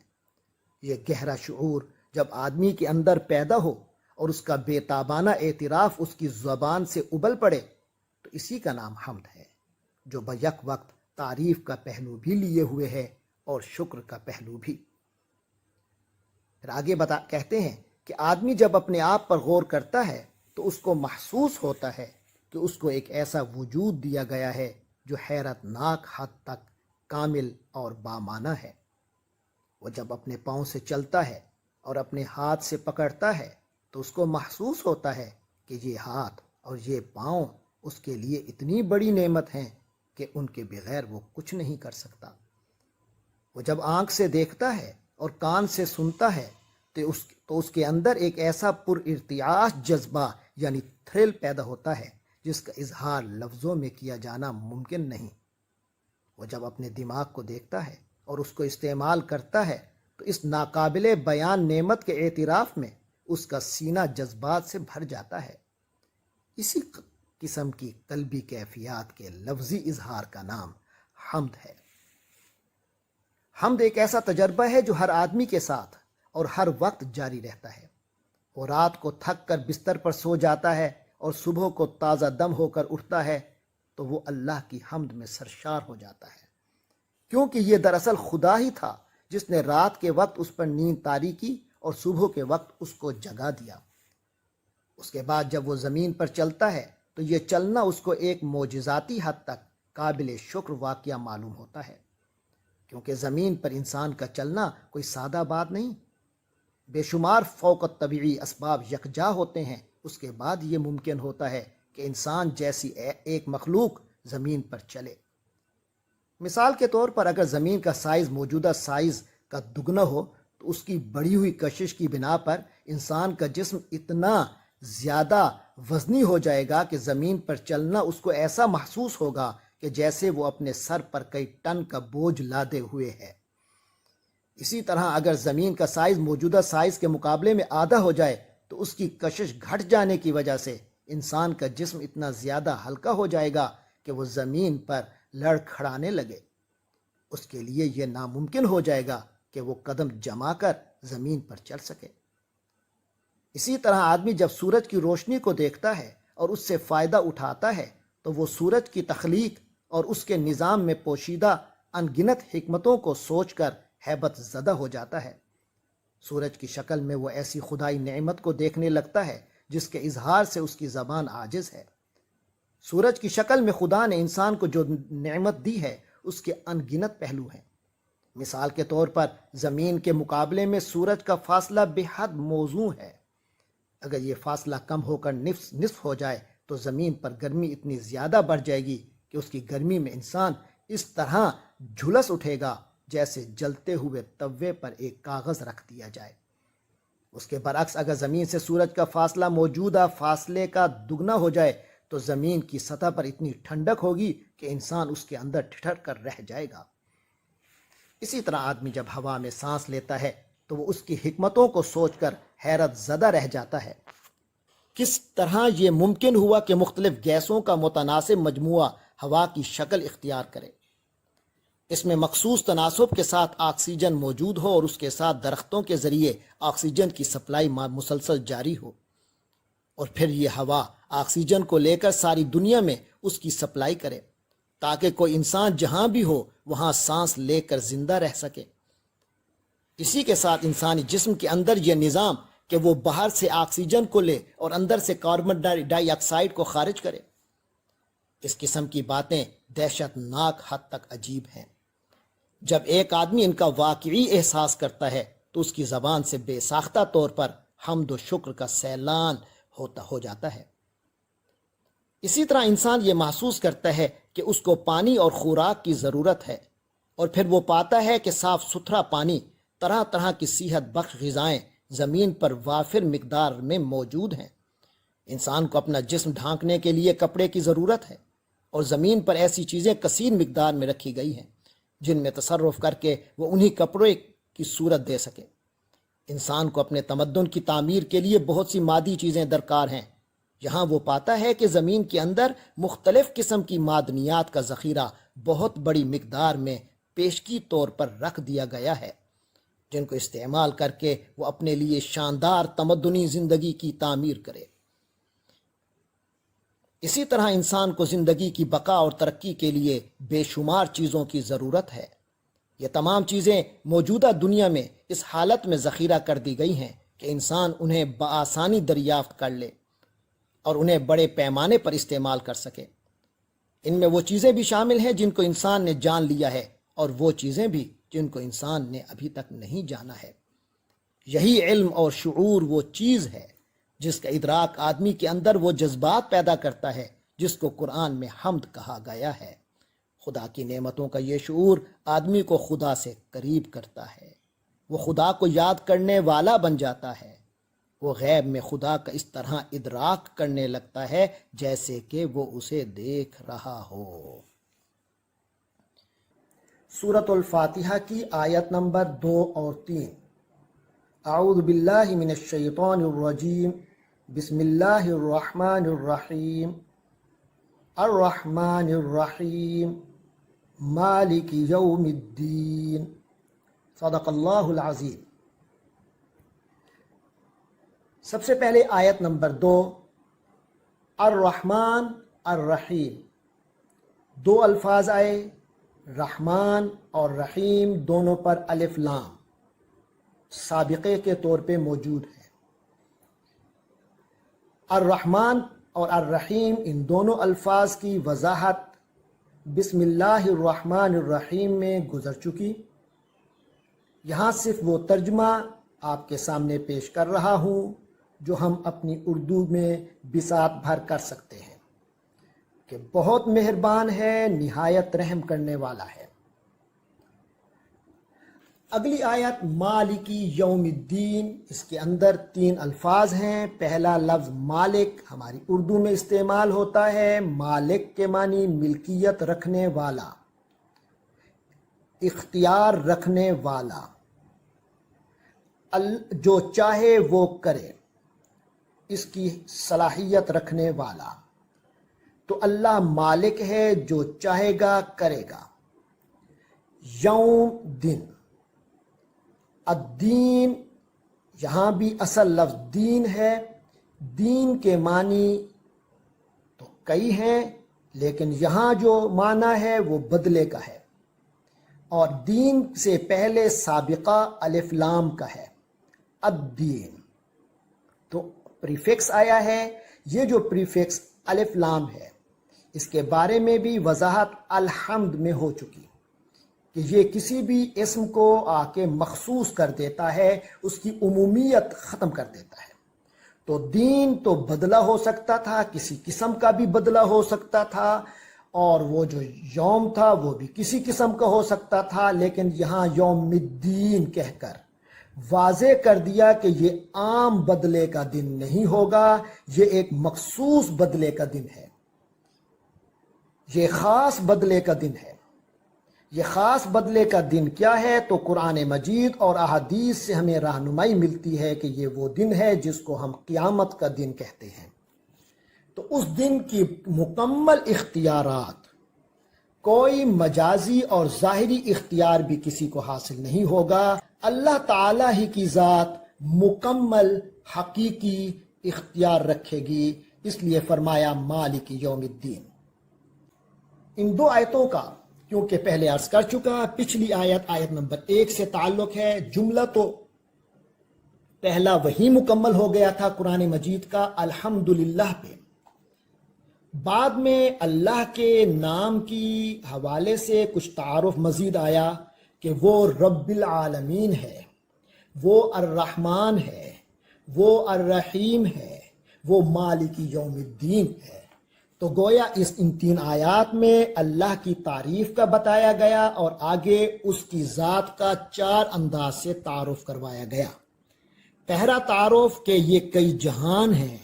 یہ گہرا شعور جب آدمی کے اندر پیدا ہو اور اس کا بے تابانہ اعتراف اس کی زبان سے ابل پڑے تو اسی کا نام حمد ہے، جو بیک وقت تعریف کا پہلو بھی لیے ہوئے ہے اور شکر کا پہلو بھی. پھر آگے کہتے ہیں کہ آدمی جب اپنے آپ پر غور کرتا ہے تو اس کو محسوس ہوتا ہے کہ اس کو ایک ایسا وجود دیا گیا ہے جو حیرت ناک حد تک کامل اور بامانہ ہے. وہ جب اپنے پاؤں سے چلتا ہے اور اپنے ہاتھ سے پکڑتا ہے تو اس کو محسوس ہوتا ہے کہ یہ ہاتھ اور یہ پاؤں اس کے لیے اتنی بڑی نعمت ہیں کہ ان کے بغیر وہ کچھ نہیں کر سکتا. وہ جب آنکھ سے دیکھتا ہے اور کان سے سنتا ہے تو اس کے اندر ایک ایسا پر ارتعاش جذبہ یعنی تھرل پیدا ہوتا ہے جس کا اظہار لفظوں میں کیا جانا ممکن نہیں. وہ جب اپنے دماغ کو دیکھتا ہے اور اس کو استعمال کرتا ہے تو اس ناقابل بیان نعمت کے اعتراف میں اس کا سینہ جذبات سے بھر جاتا ہے. اسی قسم کی قلبی کیفیات کے لفظی اظہار کا نام حمد ہے. حمد ایک ایسا تجربہ ہے جو ہر آدمی کے ساتھ اور ہر وقت جاری رہتا ہے. وہ رات کو تھک کر بستر پر سو جاتا ہے اور صبح کو تازہ دم ہو کر اٹھتا ہے تو وہ اللہ کی حمد میں سرشار ہو جاتا ہے، کیونکہ یہ دراصل خدا ہی تھا جس نے رات کے وقت اس پر نیند طاری کی اور صبح کے وقت اس کو جگا دیا. اس کے بعد جب وہ زمین پر چلتا ہے تو یہ چلنا اس کو ایک معجزاتی حد تک قابل شکر واقعہ معلوم ہوتا ہے، کیونکہ زمین پر انسان کا چلنا کوئی سادہ بات نہیں. بے شمار فوق الطبیعی اسباب یکجا ہوتے ہیں، اس کے بعد یہ ممکن ہوتا ہے کہ انسان جیسی ایک مخلوق زمین پر چلے. مثال کے طور پر اگر زمین کا سائز موجودہ سائز کا دگنا ہو تو اس کی بڑھی ہوئی کشش کی بنا پر انسان کا جسم اتنا زیادہ وزنی ہو جائے گا کہ زمین پر چلنا اس کو ایسا محسوس ہوگا کہ جیسے وہ اپنے سر پر کئی ٹن کا بوجھ لادے ہوئے ہے. اسی طرح اگر زمین کا سائز موجودہ سائز کے مقابلے میں آدھا ہو جائے تو اس کی کشش گھٹ جانے کی وجہ سے انسان کا جسم اتنا زیادہ ہلکا ہو جائے گا کہ وہ زمین پر لڑکھڑانے لگے، اس کے لیے یہ ناممکن ہو جائے گا کہ وہ قدم جما کر زمین پر چل سکے۔ اسی طرح آدمی جب سورج کی روشنی کو دیکھتا ہے اور اس سے فائدہ اٹھاتا ہے تو وہ سورج کی تخلیق اور اس کے نظام میں پوشیدہ ان گنت حکمتوں کو سوچ کر ہیبت زدہ ہو جاتا ہے۔ سورج کی شکل میں وہ ایسی خدائی نعمت کو دیکھنے لگتا ہے جس کے اظہار سے اس کی زبان عاجز ہے۔ سورج کی شکل میں خدا نے انسان کو جو نعمت دی ہے اس کے ان گنت پہلو ہیں۔ مثال کے طور پر زمین کے مقابلے میں سورج کا فاصلہ بے حد موزوں ہے۔ اگر یہ فاصلہ کم ہو کر نصف ہو جائے تو زمین پر گرمی اتنی زیادہ بڑھ جائے گی کہ اس کی گرمی میں انسان اس طرح جھلس اٹھے گا جیسے جلتے ہوئے توے پر ایک کاغذ رکھ دیا جائے۔ اس کے برعکس اگر زمین سے سورج کا فاصلہ موجودہ فاصلے کا دگنا ہو جائے تو زمین کی سطح پر اتنی ٹھنڈک ہوگی کہ انسان اس کے اندر ٹھٹر کر رہ جائے گا۔ اسی طرح آدمی جب ہوا میں سانس لیتا ہے تو وہ اس کی حکمتوں کو سوچ کر حیرت زدہ رہ جاتا ہے۔ کس طرح یہ ممکن ہوا کہ مختلف گیسوں کا متناسب مجموعہ ہوا کی شکل اختیار کرے، اس میں مخصوص تناسب کے ساتھ آکسیجن موجود ہو اور اس کے ساتھ درختوں کے ذریعے آکسیجن کی سپلائی مسلسل جاری ہو، اور پھر یہ ہوا آکسیجن کو لے کر ساری دنیا میں اس کی سپلائی کرے تاکہ کوئی انسان جہاں بھی ہو وہاں سانس لے کر زندہ رہ سکے۔ اسی کے ساتھ انسانی جسم کے اندر یہ نظام کہ وہ باہر سے آکسیجن کو لے اور اندر سے کاربن ڈائی آکسائڈ کو خارج کرے۔ اس قسم کی باتیں دہشت ناک حد تک عجیب ہیں۔ جب ایک آدمی ان کا واقعی احساس کرتا ہے تو اس کی زبان سے بے ساختہ طور پر حمد و شکر کا سیلان ہو جاتا ہے۔ اسی طرح انسان یہ محسوس کرتا ہے کہ اس کو پانی اور خوراک کی ضرورت ہے، اور پھر وہ پاتا ہے کہ صاف ستھرا پانی، طرح طرح کی صحت بخش غذائیں زمین پر وافر مقدار میں موجود ہیں۔ انسان کو اپنا جسم ڈھانکنے کے لیے کپڑے کی ضرورت ہے، اور زمین پر ایسی چیزیں کثیر مقدار میں رکھی گئی ہیں جن میں تصرف کر کے وہ انہی کپڑے کی صورت دے سکے۔ انسان کو اپنے تمدن کی تعمیر کے لیے بہت سی مادی چیزیں درکار ہیں۔ یہاں وہ پاتا ہے کہ زمین کے اندر مختلف قسم کی معدنیات کا ذخیرہ بہت بڑی مقدار میں پیشگی طور پر رکھ دیا گیا ہے، جن کو استعمال کر کے وہ اپنے لیے شاندار تمدنی زندگی کی تعمیر کرے۔ اسی طرح انسان کو زندگی کی بقا اور ترقی کے لیے بے شمار چیزوں کی ضرورت ہے۔ یہ تمام چیزیں موجودہ دنیا میں اس حالت میں ذخیرہ کر دی گئی ہیں کہ انسان انہیں بآسانی دریافت کر لے اور انہیں بڑے پیمانے پر استعمال کر سکے۔ ان میں وہ چیزیں بھی شامل ہیں جن کو انسان نے جان لیا ہے، اور وہ چیزیں بھی جن کو انسان نے ابھی تک نہیں جانا ہے۔ یہی علم اور شعور وہ چیز ہے جس کا ادراک آدمی کے اندر وہ جذبات پیدا کرتا ہے جس کو قرآن میں حمد کہا گیا ہے۔ خدا کی نعمتوں کا یہ شعور آدمی کو خدا سے قریب کرتا ہے، وہ خدا کو یاد کرنے والا بن جاتا ہے، وہ غیب میں خدا کا اس طرح ادراک کرنے لگتا ہے جیسے کہ وہ اسے دیکھ رہا ہو۔ سورۃ الفاتحہ کی آیت نمبر 2 اور 3۔ اعوذ باللہ من الشیطان الرجیم، بسم اللہ الرحمن الرحیم، الرحمن الرحیم، مالک یوم الدین۔ صدق اللہ العظیم۔ سب سے پہلے آیت نمبر 2، الرحمن الرحیم، دو الفاظ آئے، رحمان اور رحیم دونوں پر الف لام سابقے کے طور پہ موجود ہے۔ الرحمن اور الرحیم ان دونوں الفاظ کی وضاحت بسم اللہ الرحمن الرحیم میں گزر چکی۔ یہاں صرف وہ ترجمہ آپ کے سامنے پیش کر رہا ہوں جو ہم اپنی اردو میں بساط بھر کر سکتے ہیں کہ بہت مہربان ہے، نہایت رحم کرنے والا ہے۔ اگلی آیت مالکی یوم الدین، اس کے اندر 3 الفاظ ہیں۔ پہلا لفظ مالک ہماری اردو میں استعمال ہوتا ہے، مالک کے معنی ملکیت رکھنے والا، اختیار رکھنے والا، جو چاہے وہ کرے، اس کی صلاحیت رکھنے والا۔ تو اللہ مالک ہے، جو چاہے گا کرے گا۔ یوم دن، الدین یہاں بھی اصل لفظ دین ہے۔ دین کے معنی تو کئی ہیں، لیکن یہاں جو معنی ہے وہ بدلے کا ہے، اور دین سے پہلے سابقہ الف لام کا ہے، الدین۔ تو پریفکس آیا ہے، یہ جو پریفکس الف لام ہے اس کے بارے میں بھی وضاحت الحمد میں ہو چکی کہ یہ کسی بھی اسم کو آ کے مخصوص کر دیتا ہے، اس کی عمومیت ختم کر دیتا ہے۔ تو دین تو بدلہ ہو سکتا تھا، کسی قسم کا بھی بدلہ ہو سکتا تھا، اور وہ جو یوم تھا وہ بھی کسی قسم کا ہو سکتا تھا، لیکن یہاں یوم الدین کہہ کر واضح کر دیا کہ یہ عام بدلے کا دن نہیں ہوگا، یہ ایک مخصوص بدلے کا دن ہے، یہ خاص بدلے کا دن ہے۔ یہ خاص بدلے کا دن کیا ہے؟ تو قرآن مجید اور احادیث سے ہمیں رہنمائی ملتی ہے کہ یہ وہ دن ہے جس کو ہم قیامت کا دن کہتے ہیں۔ تو اس دن کی مکمل اختیارات، کوئی مجازی اور ظاہری اختیار بھی کسی کو حاصل نہیں ہوگا، اللہ تعالیٰ ہی کی ذات مکمل حقیقی اختیار رکھے گی۔ اس لیے فرمایا مالک یوم الدین۔ ان دو آیتوں کا کیونکہ پہلے عرض کر چکا، پچھلی آیت نمبر 1 سے تعلق ہے۔ جملہ تو پہلا وہی مکمل ہو گیا تھا قرآن مجید کا الحمدللہ پہ، بعد میں اللہ کے نام کی حوالے سے کچھ تعارف مزید آیا کہ وہ رب العالمین ہے، وہ الرحمن ہے، وہ الرحیم ہے، وہ مالک یوم الدین ہے۔ تو گویا ان 3 آیات میں اللہ کی تعریف کا بتایا گیا، اور آگے اس کی ذات کا 4 انداز سے تعارف کروایا گیا۔ پہلا تعارف کہ یہ کئی جہان ہیں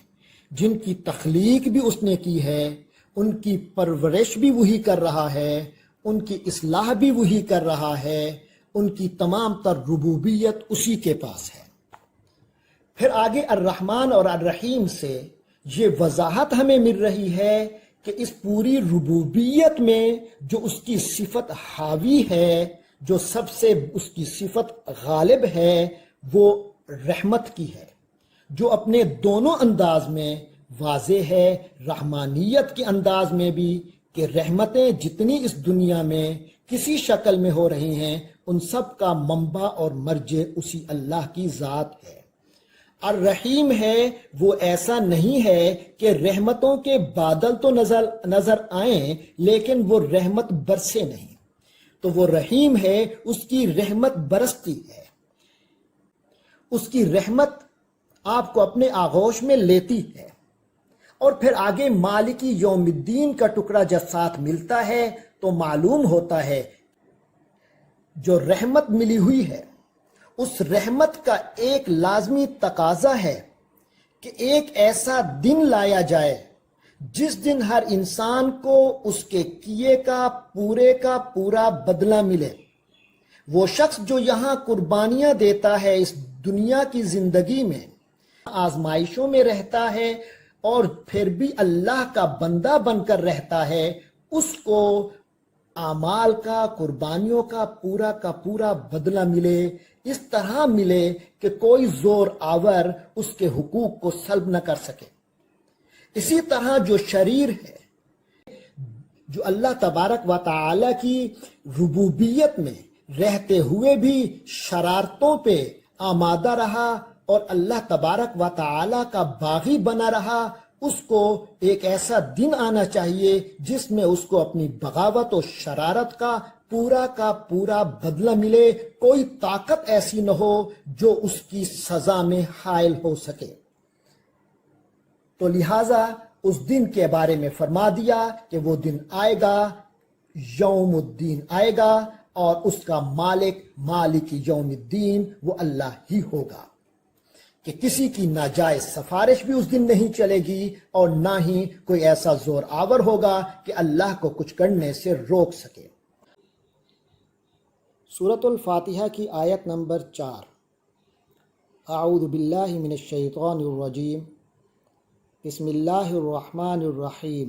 جن کی تخلیق بھی اس نے کی ہے، ان کی پرورش بھی وہی کر رہا ہے، ان کی اصلاح بھی وہی کر رہا ہے، ان کی تمام تر ربوبیت اسی کے پاس ہے۔ پھر آگے الرحمن اور الرحیم سے یہ وضاحت ہمیں مل رہی ہے کہ اس پوری ربوبیت میں جو اس کی صفت حاوی ہے، جو سب سے اس کی صفت غالب ہے، وہ رحمت کی ہے، جو اپنے دونوں انداز میں واضح ہے، رحمانیت کے انداز میں بھی کہ رحمتیں جتنی اس دنیا میں کسی شکل میں ہو رہی ہیں ان سب کا منبع اور مرجع اسی اللہ کی ذات ہے۔ الرحیم ہے، وہ ایسا نہیں ہے کہ رحمتوں کے بادل تو نظر آئیں لیکن وہ رحمت برسے نہیں، تو وہ رحیم ہے، اس کی رحمت برستی ہے، اس کی رحمت آپ کو اپنے آغوش میں لیتی ہے۔ اور پھر آگے مالکی یوم الدین کا ٹکڑا جب ساتھ ملتا ہے تو معلوم ہوتا ہے جو رحمت ملی ہوئی ہے اس رحمت کا ایک لازمی تقاضا ہے کہ ایک ایسا دن لایا جائے جس دن ہر انسان کو اس کے کیے کا پورا بدلہ ملے۔ وہ شخص جو یہاں قربانیاں دیتا ہے، اس دنیا کی زندگی میں آزمائشوں میں رہتا ہے اور پھر بھی اللہ کا بندہ بن کر رہتا ہے، اس کو اعمال کا، قربانیوں کا پورا بدلہ ملے، اس طرح ملے کہ کوئی زور آور اس کے حقوق کو سلب نہ کر سکے۔ اسی طرح جو شریر ہے، جو اللہ تبارک و تعالی کی ربوبیت میں رہتے ہوئے بھی شرارتوں پہ آمادہ رہا اور اللہ تبارک و تعالی کا باغی بنا رہا، اس کو ایک ایسا دن آنا چاہیے جس میں اس کو اپنی بغاوت و شرارت کا پورا بدلہ ملے، کوئی طاقت ایسی نہ ہو جو اس کی سزا میں حائل ہو سکے۔ تو لہٰذا اس دن کے بارے میں فرما دیا کہ وہ دن آئے گا، یوم الدین آئے گا، اور اس کا مالک یوم الدین وہ اللہ ہی ہوگا، کہ کسی کی ناجائز سفارش بھی اس دن نہیں چلے گی اور نہ ہی کوئی ایسا زور آور ہوگا کہ اللہ کو کچھ کرنے سے روک سکے۔ سورۃ الفاتحہ کی آیت نمبر 4۔ اعوذ باللہ من الشیطان الرجیم، بسم اللہ الرحمن الرحیم،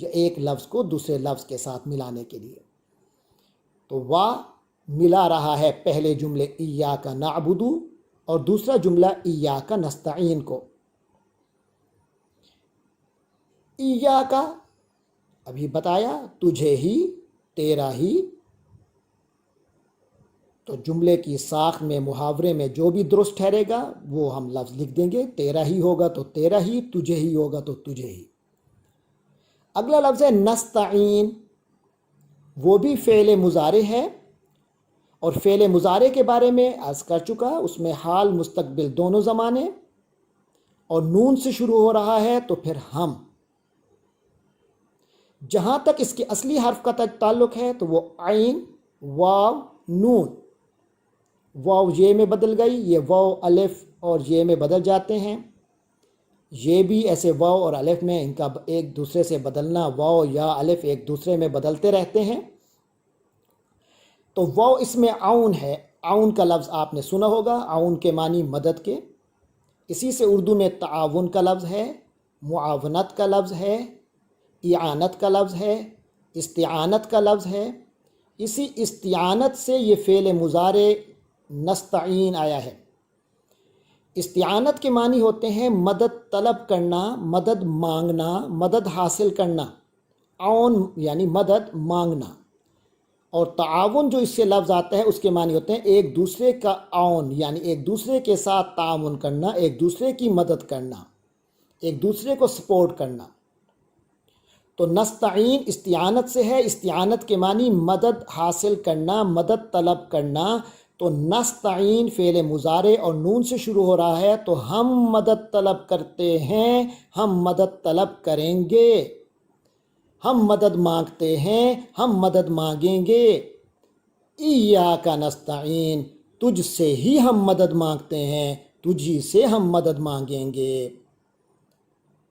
یا ایک لفظ کو دوسرے لفظ کے ساتھ ملانے کے لیے۔ تو وا ملا رہا ہے پہلے جملے ایاک نعبد اور دوسرا جملہ ایاک نستعین کو۔ ایاک ابھی بتایا تجھے ہی، تیرا ہی، تو جملے کی ساخت میں محاورے میں جو بھی درست ٹھہرے گا وہ ہم لفظ لکھ دیں گے۔ تیرا ہی ہوگا تو تیرا ہی، تجھے ہی ہوگا تو تجھے ہی۔ اگلا لفظ ہے نستعین، وہ بھی فعل مضارع ہے، اور فعل مضارع کے بارے میں عرض کر چکا، اس میں حال مستقبل دونوں زمانے، اور نون سے شروع ہو رہا ہے تو پھر ہم۔ جہاں تک اس کے اصلی حرف کا تعلق ہے تو وہ عین، واو، نون۔ واو یہ میں بدل گئی، یہ واو الف اور یہ میں بدل جاتے ہیں۔ یہ بھی ایسے واو اور الف میں ان کا ایک دوسرے سے بدلنا، واو یا الف ایک دوسرے میں بدلتے رہتے ہیں۔ تو واو اس میں عون ہے۔ عون کا لفظ آپ نے سنا ہوگا، عون کے معنی مدد کے۔ اسی سے اردو میں تعاون کا لفظ ہے، معاونت کا لفظ ہے، اعانت کا لفظ ہے، استعانت کا لفظ ہے۔ اسی استعانت سے یہ فعل مضارع نستعین آیا ہے۔ استعانت کے معنی ہوتے ہیں مدد طلب کرنا، مدد مانگنا، مدد حاصل کرنا۔ عون یعنی مدد مانگنا، اور تعاون جو اس سے لفظ آتا ہے اس کے معنی ہوتے ہیں ایک دوسرے کا عون، یعنی ایک دوسرے کے ساتھ تعاون کرنا، ایک دوسرے کی مدد کرنا، ایک دوسرے کو سپورٹ کرنا۔ تو نستعین استعانت سے ہے۔ استعانت کے معنی مدد حاصل کرنا، مدد طلب کرنا۔ تو نستعین فعل مضارع اور نون سے شروع ہو رہا ہے تو ہم مدد طلب کرتے ہیں، ہم مدد طلب کریں گے، ہم مدد مانگتے ہیں، ہم مدد مانگیں گے۔ ایاک نستعین، تجھ سے ہی ہم مدد مانگتے ہیں، تجھی سے ہم مدد مانگیں گے۔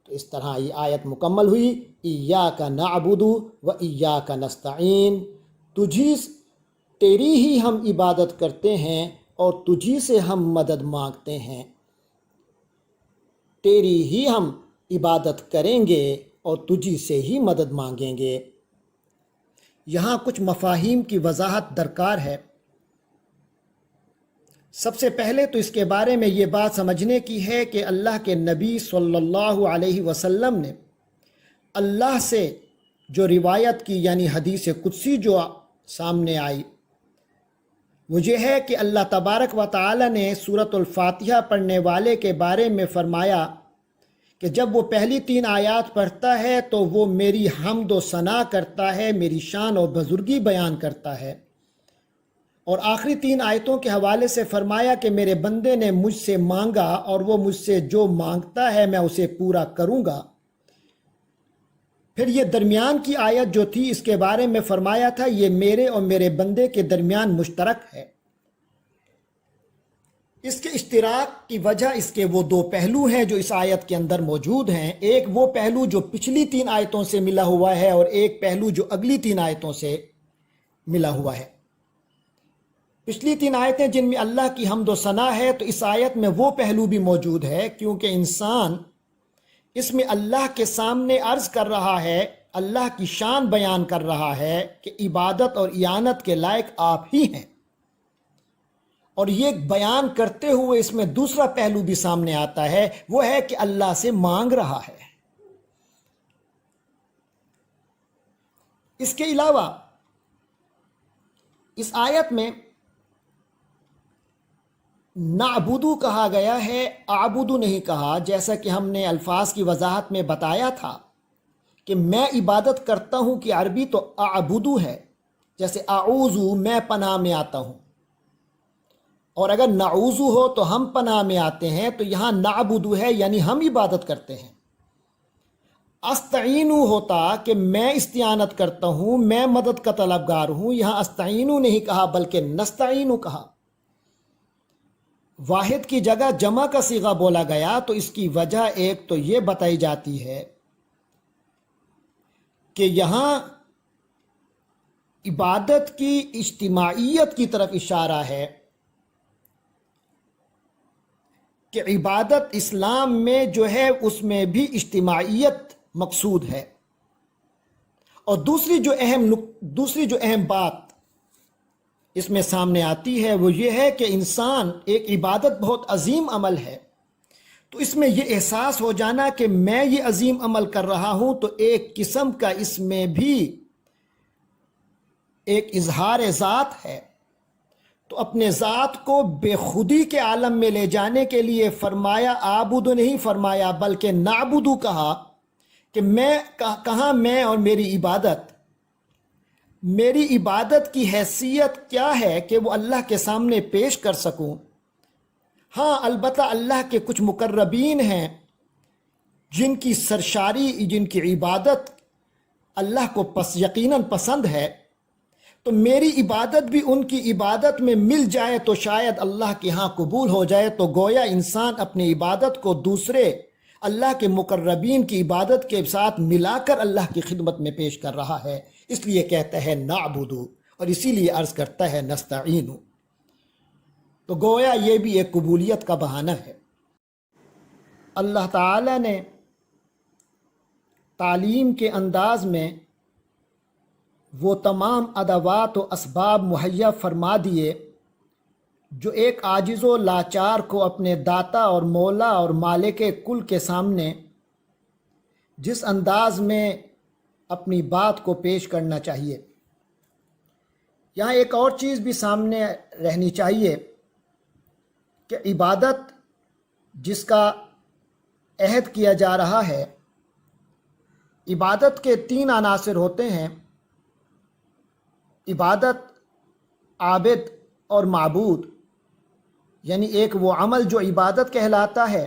تو اس طرح یہ آیت مکمل ہوئی، ایاک نعبد و ایاک نستعین، تیری ہی ہم عبادت کرتے ہیں اور تجھی سے ہم مدد مانگتے ہیں، تیری ہی ہم عبادت کریں گے اور تجھی سے ہی مدد مانگیں گے۔ یہاں کچھ مفاہیم کی وضاحت درکار ہے۔ سب سے پہلے تو اس کے بارے میں یہ بات سمجھنے کی ہے کہ اللہ کے نبی صلی اللہ علیہ وسلم نے اللہ سے جو روایت کی، یعنی حدیث قدسی جو سامنے آئی، وہ یہ ہے کہ اللہ تبارک و تعالی نے سورۃ الفاتحہ پڑھنے والے کے بارے میں فرمایا کہ جب وہ پہلی 3 آیات پڑھتا ہے تو وہ میری حمد و ثنا کرتا ہے، میری شان اور بزرگی بیان کرتا ہے، اور آخری 3 آیتوں کے حوالے سے فرمایا کہ میرے بندے نے مجھ سے مانگا اور وہ مجھ سے جو مانگتا ہے میں اسے پورا کروں گا۔ پھر یہ درمیان کی آیت جو تھی اس کے بارے میں فرمایا تھا یہ میرے اور میرے بندے کے درمیان مشترک ہے۔ اس کے اشتراک کی وجہ اس کے وہ 2 پہلو ہیں جو اس آیت کے اندر موجود ہیں۔ ایک وہ پہلو جو پچھلی 3 آیتوں سے ملا ہوا ہے، اور ایک پہلو جو اگلی 3 آیتوں سے ملا ہوا ہے۔ پچھلی 3 آیتیں جن میں اللہ کی حمد و ثنا ہے، تو اس آیت میں وہ پہلو بھی موجود ہے، کیونکہ انسان اس میں اللہ کے سامنے عرض کر رہا ہے، اللہ کی شان بیان کر رہا ہے کہ عبادت اور اعانت کے لائق آپ ہی ہیں، اور یہ بیان کرتے ہوئے اس میں دوسرا پہلو بھی سامنے آتا ہے، وہ ہے کہ اللہ سے مانگ رہا ہے۔ اس کے علاوہ اس آیت میں نعبدو کہا گیا ہے، اعبدو نہیں کہا، جیسا کہ ہم نے الفاظ کی وضاحت میں بتایا تھا کہ میں عبادت کرتا ہوں کہ عربی تو اعبدو ہے، جیسے اعوذو میں پناہ میں آتا ہوں، اور اگر نعوذو ہو تو ہم پناہ میں آتے ہیں، تو یہاں نعبدو ہے یعنی ہم عبادت کرتے ہیں۔ استعینو ہوتا کہ میں استعانت کرتا ہوں، میں مدد کا طلبگار ہوں، یہاں استعینو نہیں کہا بلکہ نستعینو کہا۔ واحد کی جگہ جمع کا صیغہ بولا گیا تو اس کی وجہ ایک تو یہ بتائی جاتی ہے کہ یہاں عبادت کی اجتماعیت کی طرف اشارہ ہے، کہ عبادت اسلام میں جو ہے اس میں بھی اجتماعیت مقصود ہے۔ اور دوسری جو اہم بات اس میں سامنے آتی ہے وہ یہ ہے کہ انسان ایک عبادت بہت عظیم عمل ہے، تو اس میں یہ احساس ہو جانا کہ میں یہ عظیم عمل کر رہا ہوں، تو ایک قسم کا اس میں بھی ایک اظہار ذات ہے۔ تو اپنے ذات کو بے خودی کے عالم میں لے جانے کے لیے فرمایا آبود نہیں فرمایا بلکہ نعبدو کہا، کہ میں کہاں میں اور میری عبادت کی حیثیت کیا ہے کہ وہ اللہ کے سامنے پیش کر سکوں۔ ہاں البتہ اللہ کے کچھ مقربین ہیں جن کی سرشاری، جن کی عبادت اللہ کو یقیناً پسند ہے، تو میری عبادت بھی ان کی عبادت میں مل جائے تو شاید اللہ کے ہاں قبول ہو جائے۔ تو گویا انسان اپنی عبادت کو دوسرے اللہ کے مقربین کی عبادت کے ساتھ ملا کر اللہ کی خدمت میں پیش کر رہا ہے، اس لیے کہتا ہے نعبدو، اور اسی لیے عرض کرتا ہے نستعین۔ تو گویا یہ بھی ایک قبولیت کا بہانہ ہے۔ اللہ تعالی نے تعلیم کے انداز میں وہ تمام ادوات و اسباب مہیا فرما دیے جو ایک عاجز و لاچار کو اپنے داتا اور مولا اور مالک کل کے سامنے جس انداز میں اپنی بات کو پیش کرنا چاہیے۔ یہاں ایک اور چیز بھی سامنے رہنی چاہیے کہ عبادت جس کا عہد کیا جا رہا ہے، عبادت کے 3 عناصر ہوتے ہیں: عبادت، عابد اور معبود، یعنی ایک وہ عمل جو عبادت کہلاتا ہے،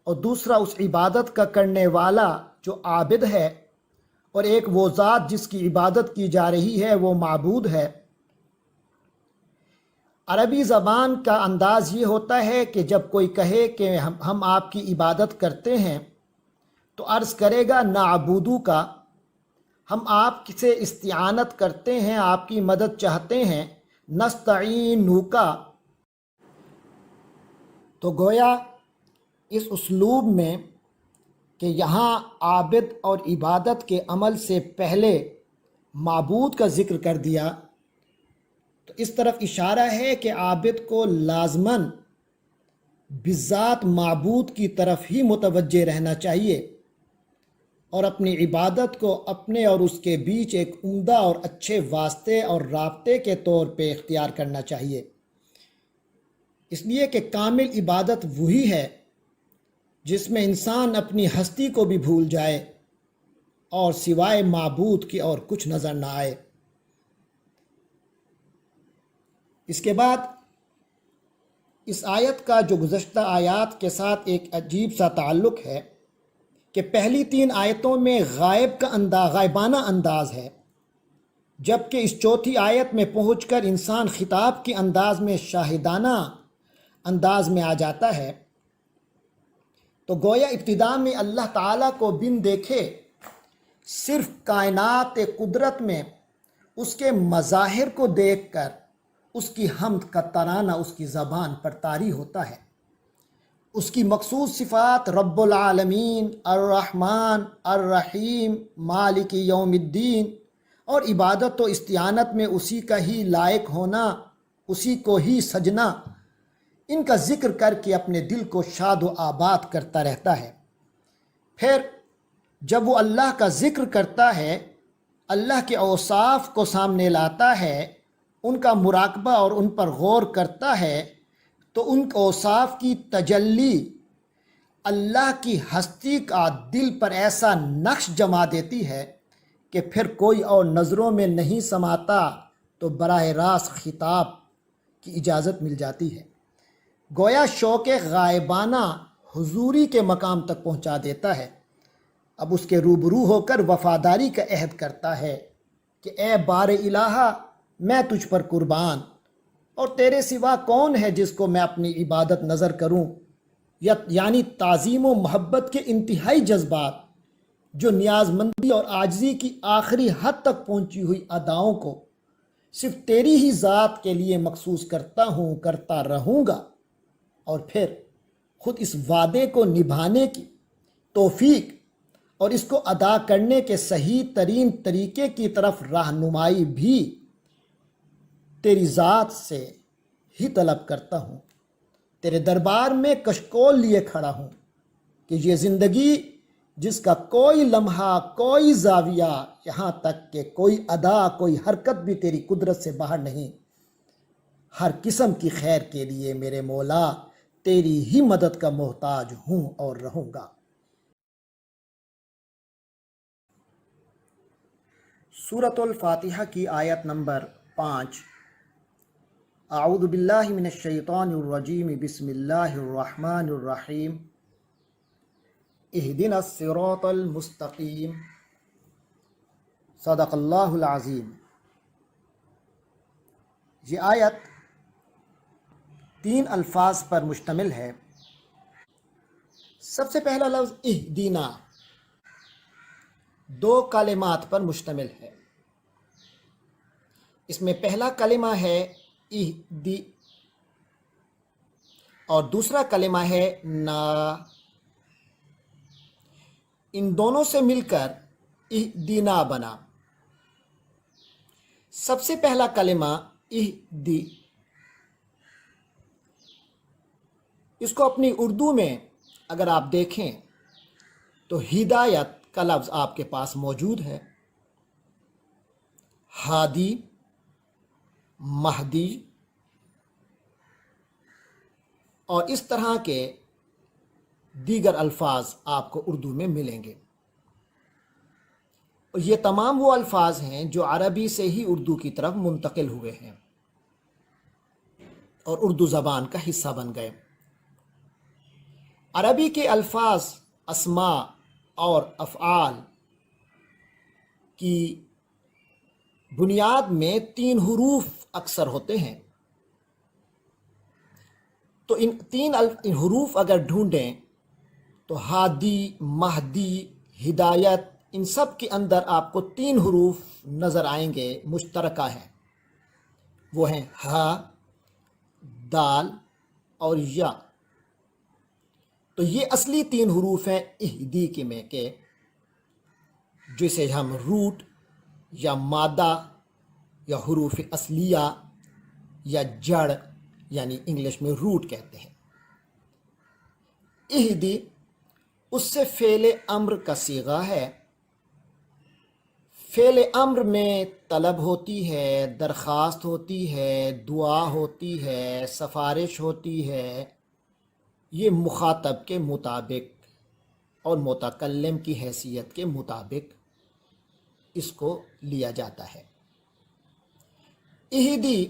اور دوسرا اس عبادت کا کرنے والا جو عابد ہے، اور ایک وہ ذات جس کی عبادت کی جا رہی ہے وہ معبود ہے۔ عربی زبان کا انداز یہ ہوتا ہے کہ جب کوئی کہے کہ ہم آپ کی عبادت کرتے ہیں تو عرض کرے گا نعبدو کا، ہم آپ سے استعانت کرتے ہیں، آپ کی مدد چاہتے ہیں، نستعینو کا۔ تو گویا اس اسلوب میں کہ یہاں عابد اور عبادت کے عمل سے پہلے معبود کا ذکر کر دیا، تو اس طرف اشارہ ہے کہ عابد کو لازماً بذات معبود کی طرف ہی متوجہ رہنا چاہیے، اور اپنی عبادت کو اپنے اور اس کے بیچ ایک عمدہ اور اچھے واسطے اور رابطے کے طور پہ اختیار کرنا چاہیے۔ اس لیے کہ کامل عبادت وہی ہے جس میں انسان اپنی ہستی کو بھی بھول جائے اور سوائے معبود کے اور کچھ نظر نہ آئے۔ اس کے بعد اس آیت کا جو گزشتہ آیات کے ساتھ ایک عجیب سا تعلق ہے کہ پہلی 3 آیتوں میں غائبانہ انداز ہے، جبکہ اس چوتھی آیت میں پہنچ کر انسان خطاب کے انداز میں شاہدانہ انداز میں آ جاتا ہے۔ تو گویا ابتدا میں اللہ تعالیٰ کو بن دیکھے صرف کائنات قدرت میں اس کے مظاہر کو دیکھ کر اس کی حمد کا ترانہ اس کی زبان پر طاری ہوتا ہے۔ اس کی مخصوص صفات رب العالمین، الرحمن، الرحیم، مالک یوم الدین، اور عبادت و استعانت میں اسی کا ہی لائق ہونا، اسی کو ہی سجنا، ان کا ذکر کر کے اپنے دل کو شاد و آباد کرتا رہتا ہے۔ پھر جب وہ اللہ کا ذکر کرتا ہے، اللہ کے اوصاف کو سامنے لاتا ہے، ان کا مراقبہ اور ان پر غور کرتا ہے، تو ان اوصاف کی تجلی اللہ کی ہستی کا دل پر ایسا نقش جما دیتی ہے کہ پھر کوئی اور نظروں میں نہیں سماتا، تو براہ راست خطاب کی اجازت مل جاتی ہے۔ گویا شوق غائبانہ حضوری کے مقام تک پہنچا دیتا ہے۔ اب اس کے روبرو ہو کر وفاداری کا عہد کرتا ہے کہ اے بار الہا، میں تجھ پر قربان، اور تیرے سوا کون ہے جس کو میں اپنی عبادت نظر کروں۔ یعنی تعظیم و محبت کے انتہائی جذبات جو نیاز مندی اور عاجزی کی آخری حد تک پہنچی ہوئی اداؤں کو صرف تیری ہی ذات کے لیے مخصوص کرتا ہوں، کرتا رہوں گا، اور پھر خود اس وعدے کو نبھانے کی توفیق اور اس کو ادا کرنے کے صحیح ترین طریقے کی طرف رہنمائی بھی تیری ذات سے ہی طلب کرتا ہوں۔ تیرے دربار میں کشکول لیے کھڑا ہوں کہ یہ زندگی جس کا کوئی لمحہ، کوئی زاویہ، یہاں تک کہ کوئی ادا، کوئی حرکت بھی تیری قدرت سے باہر نہیں، ہر قسم کی خیر کے لیے میرے مولا تیری ہی مدد کا محتاج ہوں اور رہوں گا۔ سورۃ الفاتحہ کی آیت نمبر 5۔ اعوذ باللہ من الشیطان الرجیم، بسم اللہ الرحمن الرحیم، اہدنا الصراط المستقیم، صدق اللہ العظیم۔ یہ آیت 3 الفاظ پر مشتمل ہے۔ سب سے پہلا لفظ اہدنا 2 کلمات پر مشتمل ہے۔ اس میں پہلا کلمہ ہے اہدی اور دوسرا کلمہ ہے نا۔ ان دونوں سے مل کر اہدنا بنا۔ سب سے پہلا کلمہ اہدی، اس کو اپنی اردو میں اگر آپ دیکھیں تو ہدایت کا لفظ آپ کے پاس موجود ہے۔ ہادی، مہدی اور اس طرح کے دیگر الفاظ آپ کو اردو میں ملیں گے، اور یہ تمام وہ الفاظ ہیں جو عربی سے ہی اردو کی طرف منتقل ہوئے ہیں اور اردو زبان کا حصہ بن گئے۔ عربی کے الفاظ، اسماء اور افعال کی بنیاد میں 3 حروف اکثر ہوتے ہیں، تو ان 3 حروف اگر ڈھونڈیں تو ہادی، مہدی، ہدایت، ان سب کے اندر آپ کو 3 حروف نظر آئیں گے، مشترکہ ہیں۔ وہ ہیں ہا، دال اور یا۔ تو یہ اصلی 3 حروف ہیں اہدی کے میں کے، جسے ہم روٹ یا مادہ یا حروف اصلیہ یا جڑ یعنی انگلش میں روٹ کہتے ہیں۔ اہدی اس سے فعل امر کا صیغہ ہے۔ فعل امر میں طلب ہوتی ہے، درخواست ہوتی ہے، دعا ہوتی ہے، سفارش ہوتی ہے۔ یہ مخاطب کے مطابق اور متکلم کی حیثیت کے مطابق اس کو لیا جاتا ہے۔ اہدی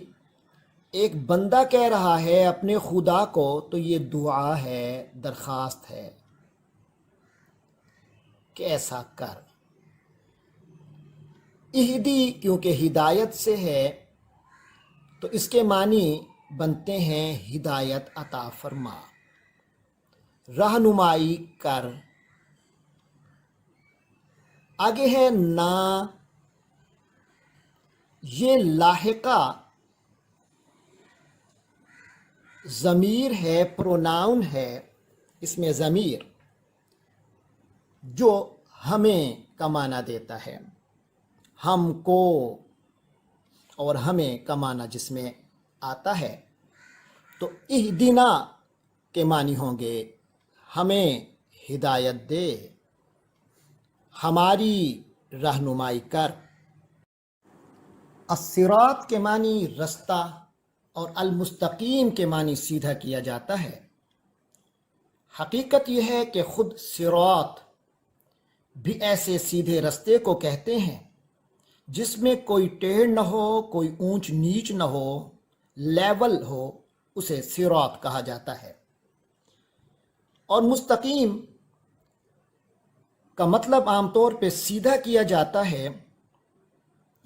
ایک بندہ کہہ رہا ہے اپنے خدا کو تو یہ دعا ہے، درخواست ہے کہ ایسا کر۔ اہدی کیونکہ ہدایت سے ہے تو اس کے معنی بنتے ہیں ہدایت عطا فرما، رہنمائی کر۔ آگے ہے نا، یہ لاحقہ ضمیر ہے، پروناؤن ہے۔ اس میں ضمیر جو ہمیں کا معنی دیتا ہے، ہم کو اور ہمیں کا معنی جس میں آتا ہے، تو اہدنا کے معنی ہوں گے ہمیں ہدایت دے، ہماری رہنمائی کر۔ الصراط کے معنی رستہ اور المستقیم کے معنی سیدھا کیا جاتا ہے۔ حقیقت یہ ہے کہ خود صراط بھی ایسے سیدھے رستے کو کہتے ہیں جس میں کوئی ٹیڑھ نہ ہو، کوئی اونچ نیچ نہ ہو، لیول ہو، اسے صراط کہا جاتا ہے۔ اور مستقیم کا مطلب عام طور پہ سیدھا کیا جاتا ہے۔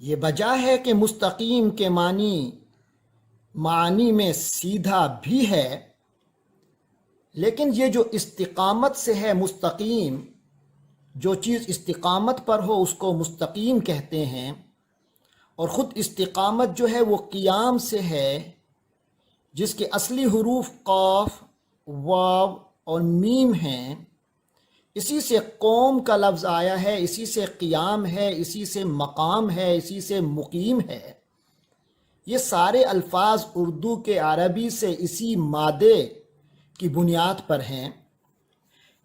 یہ وجہ ہے کہ مستقیم کے معنی میں سیدھا بھی ہے، لیکن یہ جو استقامت سے ہے مستقیم، جو چیز استقامت پر ہو اس کو مستقیم کہتے ہیں، اور خود استقامت جو ہے وہ قیام سے ہے، جس کے اصلی حروف قاف، واو اور میم ہیں۔ اسی سے قوم کا لفظ آیا ہے، اسی سے قیام ہے، اسی سے مقام ہے، اسی سے مقیم ہے۔ یہ سارے الفاظ اردو کے عربی سے اسی مادے کی بنیاد پر ہیں۔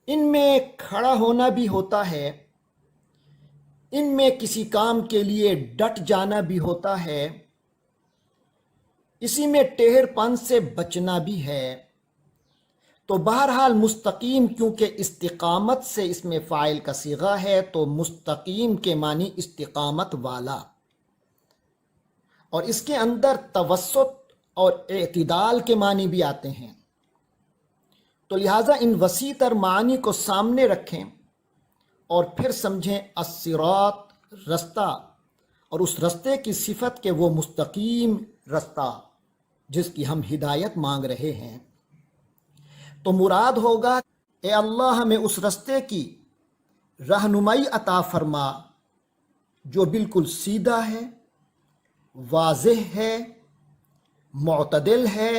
ان میں کھڑا ہونا بھی ہوتا ہے، ان میں کسی کام کے لیے ڈٹ جانا بھی ہوتا ہے، اسی میں ٹیڑھ پن سے بچنا بھی ہے۔ تو بہرحال مستقیم، کیونکہ استقامت سے اس میں فاعل کا صیغہ ہے، تو مستقیم کے معنی استقامت والا، اور اس کے اندر توسط اور اعتدال کے معنی بھی آتے ہیں۔ تو لہٰذا ان وسیع تر معانی کو سامنے رکھیں اور پھر سمجھیں الصراط، رستہ، اور اس رستے کی صفت کہ وہ مستقیم رستہ جس کی ہم ہدایت مانگ رہے ہیں۔ تو مراد ہوگا، اے اللہ ہمیں اس رستے کی رہنمائی عطا فرما جو بالکل سیدھا ہے، واضح ہے، معتدل ہے،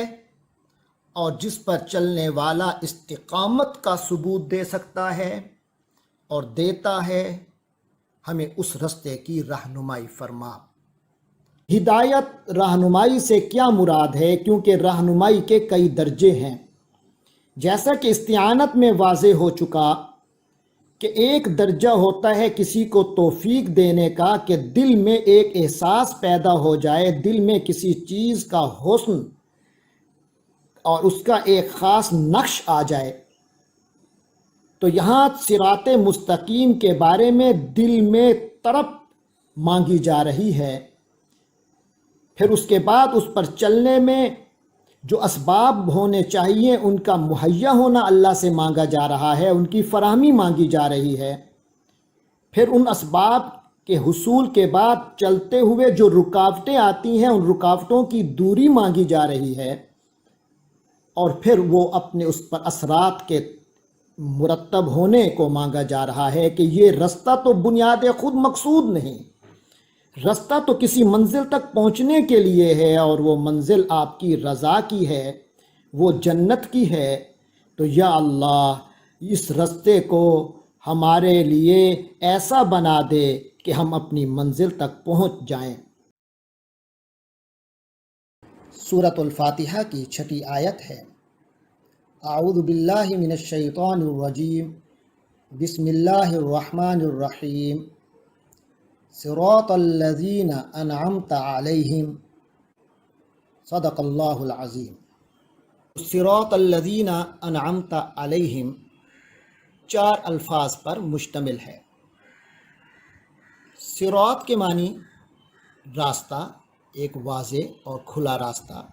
اور جس پر چلنے والا استقامت کا ثبوت دے سکتا ہے اور دیتا ہے۔ ہمیں اس رستے کی رہنمائی فرما۔ ہدایت رہنمائی سے کیا مراد ہے؟ کیونکہ رہنمائی کے کئی درجے ہیں، جیسا کہ استعانت میں واضح ہو چکا کہ ایک درجہ ہوتا ہے کسی کو توفیق دینے کا کہ دل میں ایک احساس پیدا ہو جائے، دل میں کسی چیز کا حسن اور اس کا ایک خاص نقش آ جائے۔ تو یہاں صراط مستقیم کے بارے میں دل میں طرب مانگی جا رہی ہے، پھر اس کے بعد اس پر چلنے میں جو اسباب ہونے چاہیے ان کا مہیا ہونا اللہ سے مانگا جا رہا ہے، ان کی فراہمی مانگی جا رہی ہے۔ پھر ان اسباب کے حصول کے بعد چلتے ہوئے جو رکاوٹیں آتی ہیں ان رکاوٹوں کی دوری مانگی جا رہی ہے، اور پھر وہ اپنے اس پر اثرات کے مرتب ہونے کو مانگا جا رہا ہے کہ یہ رستہ تو بنیاد خود مقصود نہیں، رستہ تو کسی منزل تک پہنچنے کے لیے ہے، اور وہ منزل آپ کی رضا کی ہے، وہ جنت کی ہے۔ تو یا اللہ اس رستے کو ہمارے لیے ایسا بنا دے کہ ہم اپنی منزل تک پہنچ جائیں۔ سورۃ الفاتحہ کی 6 آیت ہے۔ اعوذ باللہ من الشیطان الرجیم، بسم اللہ الرحمن الرحیم، صراط الذین انعمت علیہم، صدق اللہ العظیم۔ صراط الذین انعمت علیہم 4 الفاظ پر مشتمل ہے۔ صراط کے معنی راستہ، ایک واضح اور کھلا راستہ،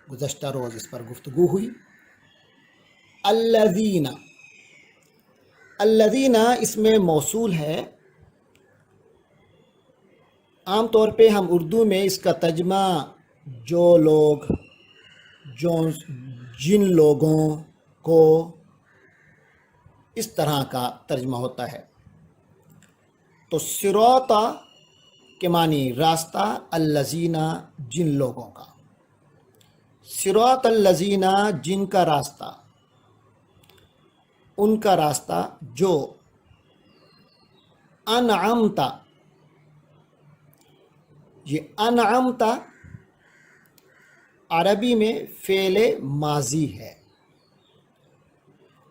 گزشتہ روز اس پر گفتگو ہوئی۔ الذین، الذین اس میں موصول ہے۔ عام طور پہ ہم اردو میں اس کا ترجمہ جو لوگ، جن لوگوں کو، اس طرح کا ترجمہ ہوتا ہے۔ تو صراط کے معنی راستہ، الذین جن لوگوں کا، صراط الذین جن کا راستہ، ان کا راستہ جو انعمت، یہ انعمت عربی میں فعل ماضی ہے۔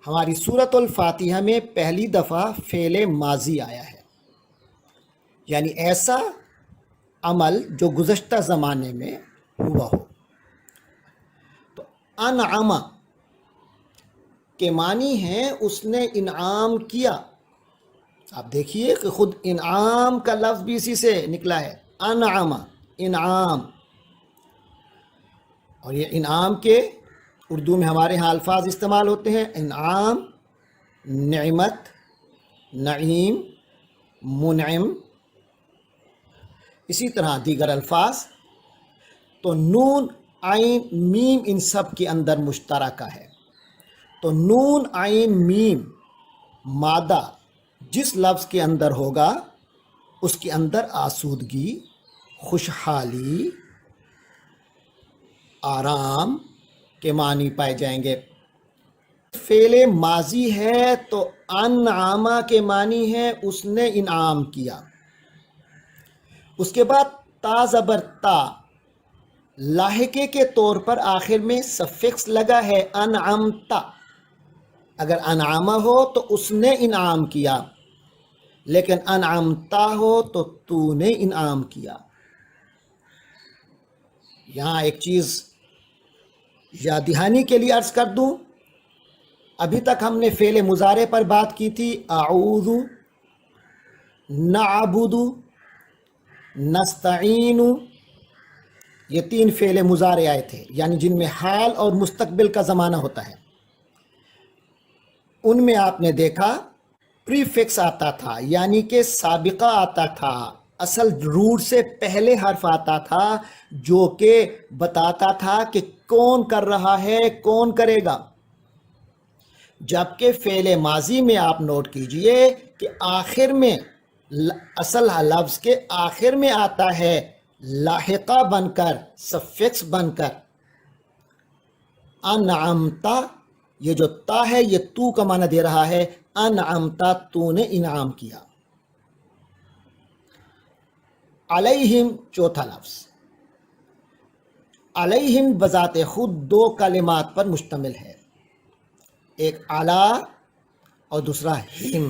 ہماری سورۃ الفاتحہ میں پہلی دفعہ فعل ماضی آیا ہے، یعنی ایسا عمل جو گزشتہ زمانے میں ہوا ہو۔ تو انعم کے معنی ہے اس نے انعام کیا۔ آپ دیکھیے کہ خود انعام کا لفظ بھی اسی سے نکلا ہے، انعم، انعام۔ اور یہ انعام کے اردو میں ہمارے ہاں الفاظ استعمال ہوتے ہیں، انعام، نعمت، نعیم، منعم، اسی طرح دیگر الفاظ۔ تو نون، عین، میم ان سب کے اندر مشترکہ ہے۔ تو نون، عین، میم مادہ جس لفظ کے اندر ہوگا اس کے اندر آسودگی، خوشحالی، آرام کے معنی پائے جائیں گے۔ فعل ماضی ہے تو انعامہ کے معنی ہے اس نے انعام کیا. اس کے بعد تا زبر تا لاحقے کے طور پر آخر میں سفکس لگا ہے انعمتا. اگر انعامہ ہو تو اس نے انعام کیا، لیکن انعمتا ہو تو تو نے انعام کیا. یہاں ایک چیز یاد دہانی کے لیے عرض کر دوں. ابھی تک ہم نے فعل مضارع پر بات کی تھی، اعوذ، نعبد، نستعین. یہ 3 فعل مضارع آئے تھے، یعنی جن میں حال اور مستقبل کا زمانہ ہوتا ہے. ان میں آپ نے دیکھا پری فکس آتا تھا، یعنی کہ سابقہ آتا تھا، اصل روٹ سے پہلے حرف آتا تھا جو کہ بتاتا تھا کہ کون کر رہا ہے، کون کرے گا. جبکہ فعل ماضی میں آپ نوٹ کیجئے کہ آخر میں اصل لفظ کے آخر میں آتا ہے لاحقہ بن کر، سفکس بن کر. انعمتا، یہ جو تا ہے یہ تو کا معنی دے رہا ہے. انعمتا، تو نے انعام کیا. علیہم چوتھا لفظ. علیہم بذات خود 2 کلمات پر مشتمل ہے، ایک علی اور دوسرا ہم.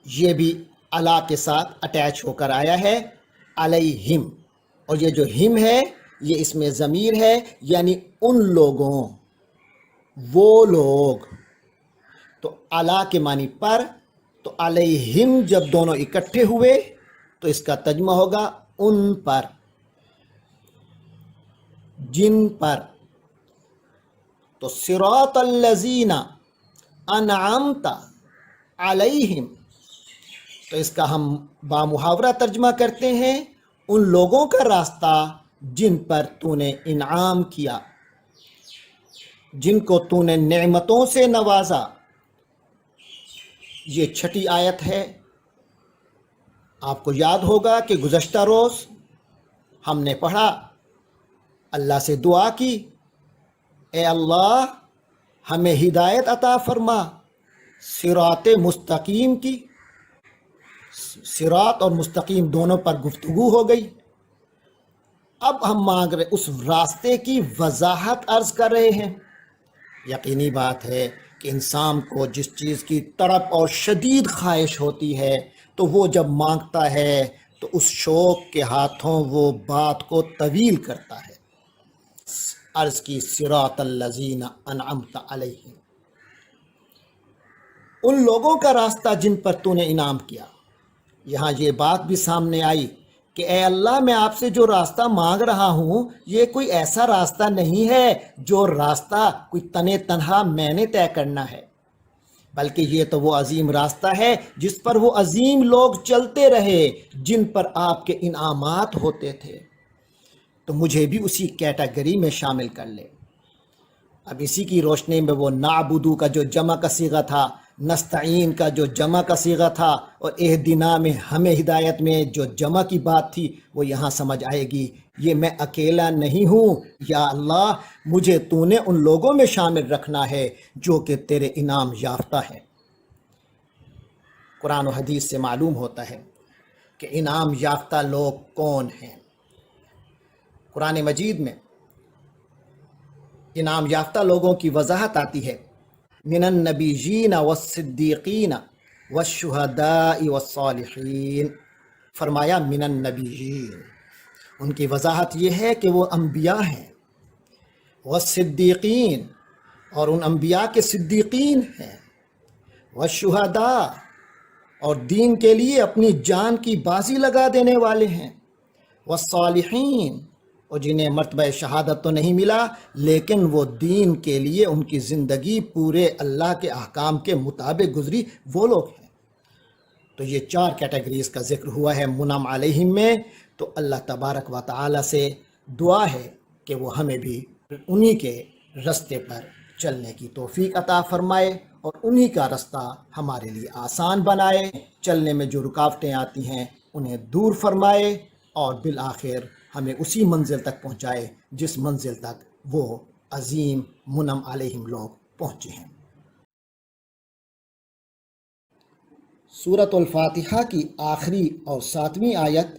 یہ بھی علی کے ساتھ اٹیچ ہو کر آیا ہے، علیہم. اور یہ جو ہم ہے یہ اس میں ضمیر ہے، یعنی ان لوگوں، وہ لوگ. تو علی کے معنی پر، تو علیہم جب دونوں اکٹھے ہوئے تو اس کا ترجمہ ہوگا ان پر، جن پر. تو صراط الذین انعمت علیہم، تو اس کا ہم بامحاورہ ترجمہ کرتے ہیں ان لوگوں کا راستہ جن پر تو نے انعام کیا، جن کو تو نے نعمتوں سے نوازا. یہ 6ٹھی آیت ہے. آپ کو یاد ہوگا کہ گزشتہ روز ہم نے پڑھا، اللہ سے دعا کی، اے اللہ ہمیں ہدایت عطا فرما صراط مستقیم کی. صراط اور مستقیم دونوں پر گفتگو ہو گئی. اب ہم مانگ رہے، اس راستے کی وضاحت عرض کر رہے ہیں. یقینی بات ہے کہ انسان کو جس چیز کی تڑپ اور شدید خواہش ہوتی ہے تو وہ جب مانگتا ہے تو اس شوق کے ہاتھوں وہ بات کو طویل کرتا ہے. عرض کی صراط الذین انعمت علیہم، ان لوگوں کا راستہ جن پر تو نے انعام کیا. یہاں یہ بات بھی سامنے آئی کہ اے اللہ میں آپ سے جو راستہ مانگ رہا ہوں یہ کوئی ایسا راستہ نہیں ہے جو راستہ کوئی تنے تنہا میں نے طے کرنا ہے، بلکہ یہ تو وہ عظیم راستہ ہے جس پر وہ عظیم لوگ چلتے رہے جن پر آپ کے انعامات ہوتے تھے. تو مجھے بھی اسی کیٹیگری میں شامل کر لے. اب اسی کی روشنی میں وہ نعبدو کا جو جمع کا صیغہ تھا، نستعین کا جو جمع کا صیغہ تھا، اور اہدنا میں ہمیں ہدایت میں جو جمع کی بات تھی وہ یہاں سمجھ آئے گی. یہ میں اکیلا نہیں ہوں، یا اللہ مجھے تو نے ان لوگوں میں شامل رکھنا ہے جو کہ تیرے انعام یافتہ ہے. قرآن و حدیث سے معلوم ہوتا ہے کہ انعام یافتہ لوگ کون ہیں. قرآن مجید میں انعام یافتہ لوگوں کی وضاحت آتی ہے، من النبیین والصدیقین والشہداء والصالحین. فرمایا من النبیین، ان کی وضاحت یہ ہے کہ وہ انبیاء ہیں، والصدیقین، اور ان انبیاء کے صدیقین ہیں، والشہداء، اور دین کے لیے اپنی جان کی بازی لگا دینے والے ہیں، والصالحین، اور جنہیں مرتبہ شہادت تو نہیں ملا لیکن وہ دین کے لیے ان کی زندگی پورے اللہ کے احکام کے مطابق گزری، وہ لوگ ہیں. تو یہ 4 کیٹیگریز کا ذکر ہوا ہے منعم علیہم میں. تو اللہ تبارک و تعالی سے دعا ہے کہ وہ ہمیں بھی انہی کے رستے پر چلنے کی توفیق عطا فرمائے اور انہی کا رستہ ہمارے لیے آسان بنائے. چلنے میں جو رکاوٹیں آتی ہیں انہیں دور فرمائے اور بالآخر ہمیں اسی منزل تک پہنچائے جس منزل تک وہ عظیم منعم علیہم لوگ پہنچے ہیں۔ سورۃ الفاتحہ کی آخری اور 7ویں آیت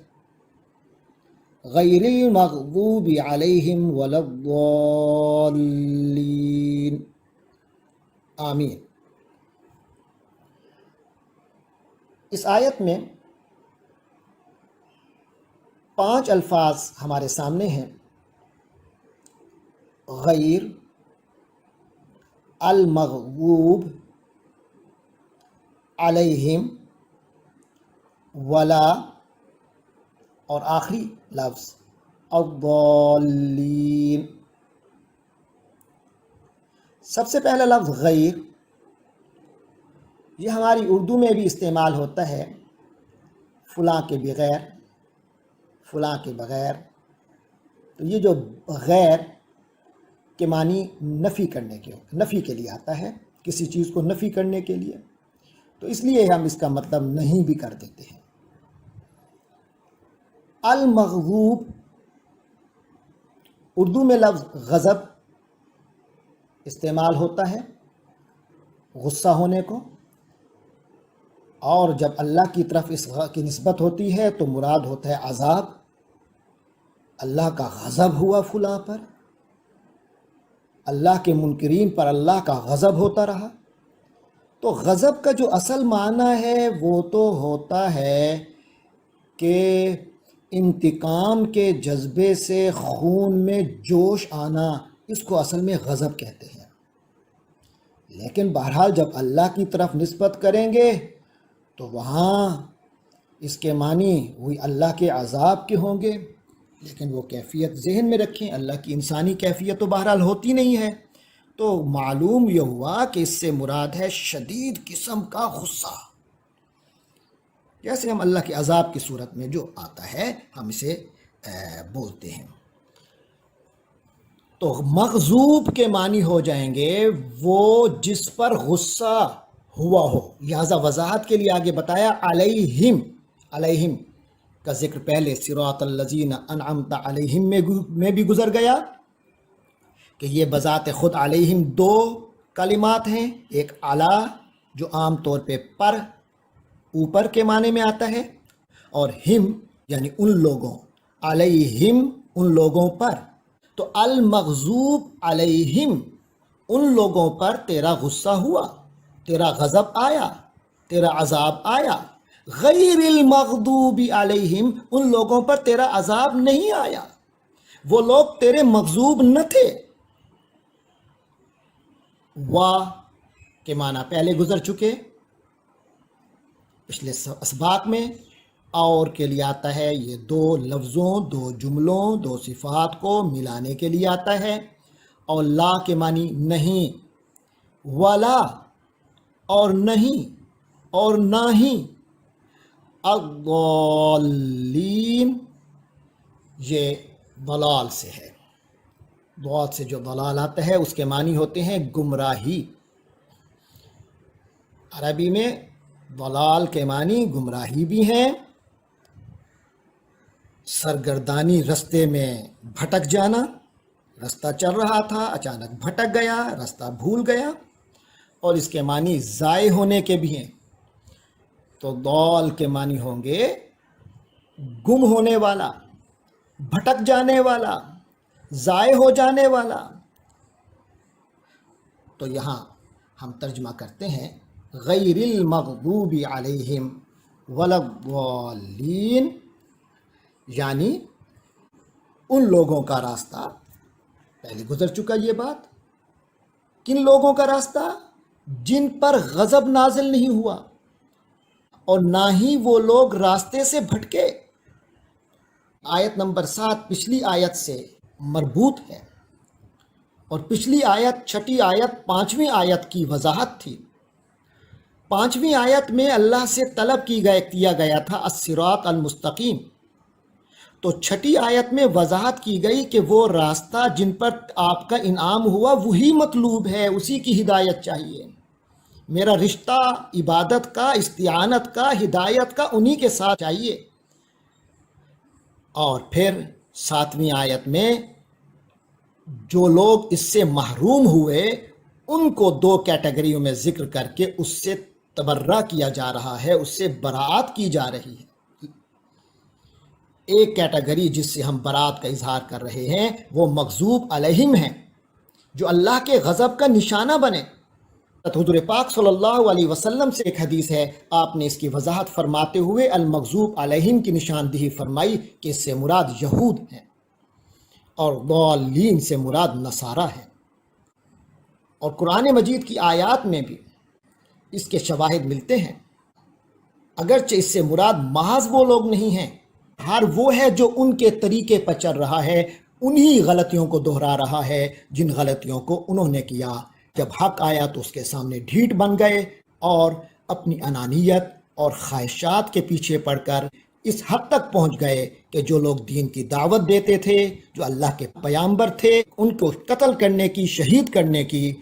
غیر المغضوب علیہم ولا الضالین، آمین۔ اس آیت میں 5 الفاظ ہمارے سامنے ہیں: غیر، المغضوب علیہم، ولا، اور آخری لفظ الضالین۔ سب سے پہلا لفظ غیر، یہ ہماری اردو میں بھی استعمال ہوتا ہے، فلاں کے بغیر، فلاں کے بغیر۔ تو یہ جو غیر کے معنی نفی کے لیے آتا ہے، کسی چیز کو نفی کرنے کے لیے، تو اس لیے ہم اس کا مطلب نہیں بھی کر دیتے ہیں۔ المغضوب، اردو میں لفظ غضب استعمال ہوتا ہے غصہ ہونے کو، اور جب اللہ کی طرف اس کی نسبت ہوتی ہے تو مراد ہوتا ہے عذاب، اللہ کا غضب ہوا فلاں پر، اللہ کے منکرین پر اللہ کا غضب ہوتا رہا۔ تو غضب کا جو اصل معنی ہے وہ تو ہوتا ہے کہ انتقام کے جذبے سے خون میں جوش آنا، اس کو اصل میں غضب کہتے ہیں۔ لیکن بہرحال جب اللہ کی طرف نسبت کریں گے تو وہاں اس کے معنی وہی اللہ کے عذاب کے ہوں گے، لیکن وہ کیفیت ذہن میں رکھیں، اللہ کی انسانی کیفیت تو بہرحال ہوتی نہیں ہے۔ تو معلوم یہ ہوا کہ اس سے مراد ہے شدید قسم کا غصہ، جیسے ہم اللہ کے عذاب کی صورت میں جو آتا ہے ہم اسے بولتے ہیں۔ تو مغضوب کے معنی ہو جائیں گے وہ جس پر غصہ ہوا ہو، لہذا وضاحت کے لیے آگے بتایا علیہم، علیہم کا ذکر پہلے صراط الذین انعمت علیہم میں بھی گزر گیا کہ یہ بذات خود علیہم 2 کلمات ہیں، ایک علی جو عام طور پہ پر، اوپر کے معنی میں آتا ہے، اور ہم یعنی ان لوگوں، علیہم ان لوگوں پر۔ تو المغضوب علیہم ان لوگوں پر تیرا غصہ ہوا، تیرا غضب آیا، تیرا عذاب آیا۔ غیر المغضوب علیہم ان لوگوں پر تیرا عذاب نہیں آیا، وہ لوگ تیرے مغضوب نہ تھے۔ وا کے معنی پہلے گزر چکے پچھلے اسباق میں، اور کے لیے آتا ہے یہ 2 لفظوں، 2 جملوں، 2 صفات کو ملانے کے لیے آتا ہے، اور لا کے معنی نہیں، ولا اور نہیں اور نہ ہی، الضالین یہ ضلال سے ہے، ضاد سے جو ضلال آتا ہے اس کے معنی ہوتے ہیں گمراہی۔ عربی میں ضلال کے معنی گمراہی بھی ہیں، سرگردانی، رستے میں بھٹک جانا، رستہ چل رہا تھا اچانک بھٹک گیا، رستہ بھول گیا، اور اس کے معنی ضائع ہونے کے بھی ہیں۔ تو ضال کے معنی ہوں گے گم ہونے والا، بھٹک جانے والا، ضائع ہو جانے والا۔ تو یہاں ہم ترجمہ کرتے ہیں غیر المغضوب علیہم ولا الضالین، یعنی ان لوگوں کا راستہ، پہلے گزر چکا یہ بات، کن لوگوں کا راستہ؟ جن پر غضب نازل نہیں ہوا، اور نہ ہی وہ لوگ راستے سے بھٹکے۔ آیت نمبر 7 پچھلی آیت سے مربوط ہے، اور پچھلی آیت 6 آیت 5ویں آیت کی وضاحت تھی۔ 5ویں آیت میں اللہ سے طلب کیا گیا تھا الصراط المستقیم، تو 6 آیت میں وضاحت کی گئی کہ وہ راستہ جن پر آپ کا انعام ہوا وہی مطلوب ہے، اسی کی ہدایت چاہیے۔ میرا رشتہ عبادت کا، استعانت کا، ہدایت کا انہی کے ساتھ چاہیے۔ اور پھر 7ویں آیت میں جو لوگ اس سے محروم ہوئے ان کو دو کیٹیگریوں میں ذکر کر کے اس سے تبرہ کیا جا رہا ہے، اس سے برات کی جا رہی ہے۔ ایک کیٹیگری جس سے ہم برات کا اظہار کر رہے ہیں وہ مغضوب علیہم ہیں، جو اللہ کے غضب کا نشانہ بنے۔ حضور پاک صلی اللہ علیہ وسلم سے ایک حدیث ہے، آپ نے اس کی وضاحت فرماتے ہوئے المغضوب علیہم کی نشاندہی فرمائی کہ اس سے مراد یہود ہیں اور ضالین سے مراد نصارہ ہیں۔ اور قرآن مجید کی آیات میں بھی اس کے شواہد ملتے ہیں، اگرچہ اس سے مراد محض وہ لوگ نہیں ہیں، ہر وہ ہے جو ان کے طریقے پر چل رہا ہے، انہی غلطیوں کو دہرا رہا ہے جن غلطیوں کو انہوں نے کیا۔ جب حق آیا تو اس کے سامنے ڈھیٹ بن گئے اور اپنی انانیت اور خواہشات کے پیچھے پڑ کر اس حد تک پہنچ گئے کہ جو لوگ دین کی دعوت دیتے تھے، جو اللہ کے پیامبر تھے، ان کو قتل کرنے کی، شہید کرنے کی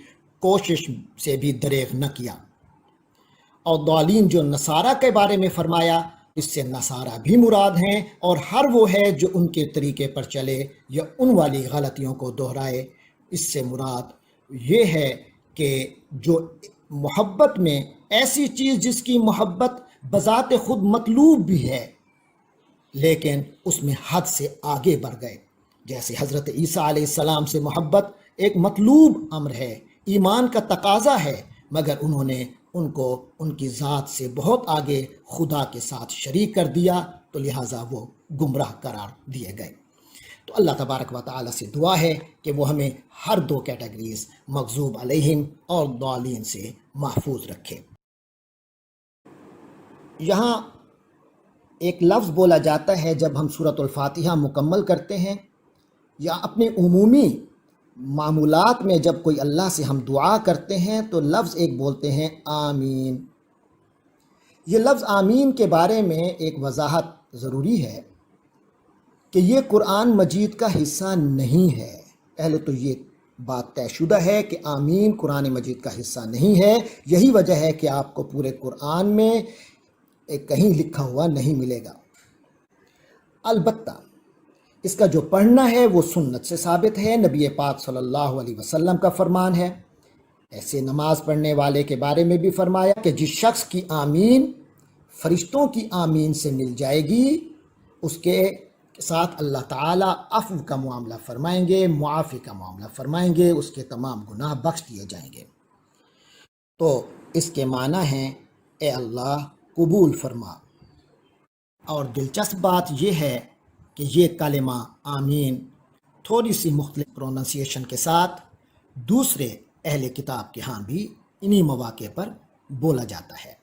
کوشش سے بھی دریغ نہ کیا۔ اور ضالین جو نصارہ کے بارے میں فرمایا، اس سے نصارہ بھی مراد ہیں، اور ہر وہ ہے جو ان کے طریقے پر چلے یا ان والی غلطیوں کو دہرائے۔ اس سے مراد یہ ہے کہ جو محبت میں ایسی چیز جس کی محبت بذات خود مطلوب بھی ہے لیکن اس میں حد سے آگے بڑھ گئے، جیسے حضرت عیسیٰ علیہ السلام سے محبت ایک مطلوب امر ہے، ایمان کا تقاضا ہے، مگر انہوں نے ان کو ان کی ذات سے بہت آگے خدا کے ساتھ شریک کر دیا، تو لہٰذا وہ گمراہ قرار دیے گئے۔ تو اللہ تبارک و تعالیٰ سے دعا ہے کہ وہ ہمیں ہر دو کیٹیگریز مغضوب علیہم اور ضالین سے محفوظ رکھے۔ یہاں ایک لفظ بولا جاتا ہے جب ہم سورۃ الفاتحہ مکمل کرتے ہیں یا اپنے عمومی معمولات میں جب کوئی اللہ سے ہم دعا کرتے ہیں تو لفظ ایک بولتے ہیں آمین۔ یہ لفظ آمین کے بارے میں ایک وضاحت ضروری ہے کہ یہ قرآن مجید کا حصہ نہیں ہے۔ پہلے تو یہ بات طے شدہ ہے کہ آمین قرآن مجید کا حصہ نہیں ہے، یہی وجہ ہے کہ آپ کو پورے قرآن میں کہیں لکھا ہوا نہیں ملے گا۔ البتہ اس کا جو پڑھنا ہے وہ سنت سے ثابت ہے، نبی پاک صلی اللہ علیہ وسلم کا فرمان ہے۔ ایسے نماز پڑھنے والے کے بارے میں بھی فرمایا کہ جس شخص کی آمین فرشتوں کی آمین سے مل جائے گی، اس کے ساتھ اللہ تعالیٰ عفو کا معاملہ فرمائیں گے، معافی کا معاملہ فرمائیں گے، اس کے تمام گناہ بخش دیے جائیں گے۔ تو اس کے معنی ہیں اے اللہ قبول فرما۔ اور دلچسپ بات یہ ہے کہ یہ کلمہ آمین تھوڑی سی مختلف پروننسیشن کے ساتھ دوسرے اہل کتاب کے ہاں بھی انہی مواقع پر بولا جاتا ہے۔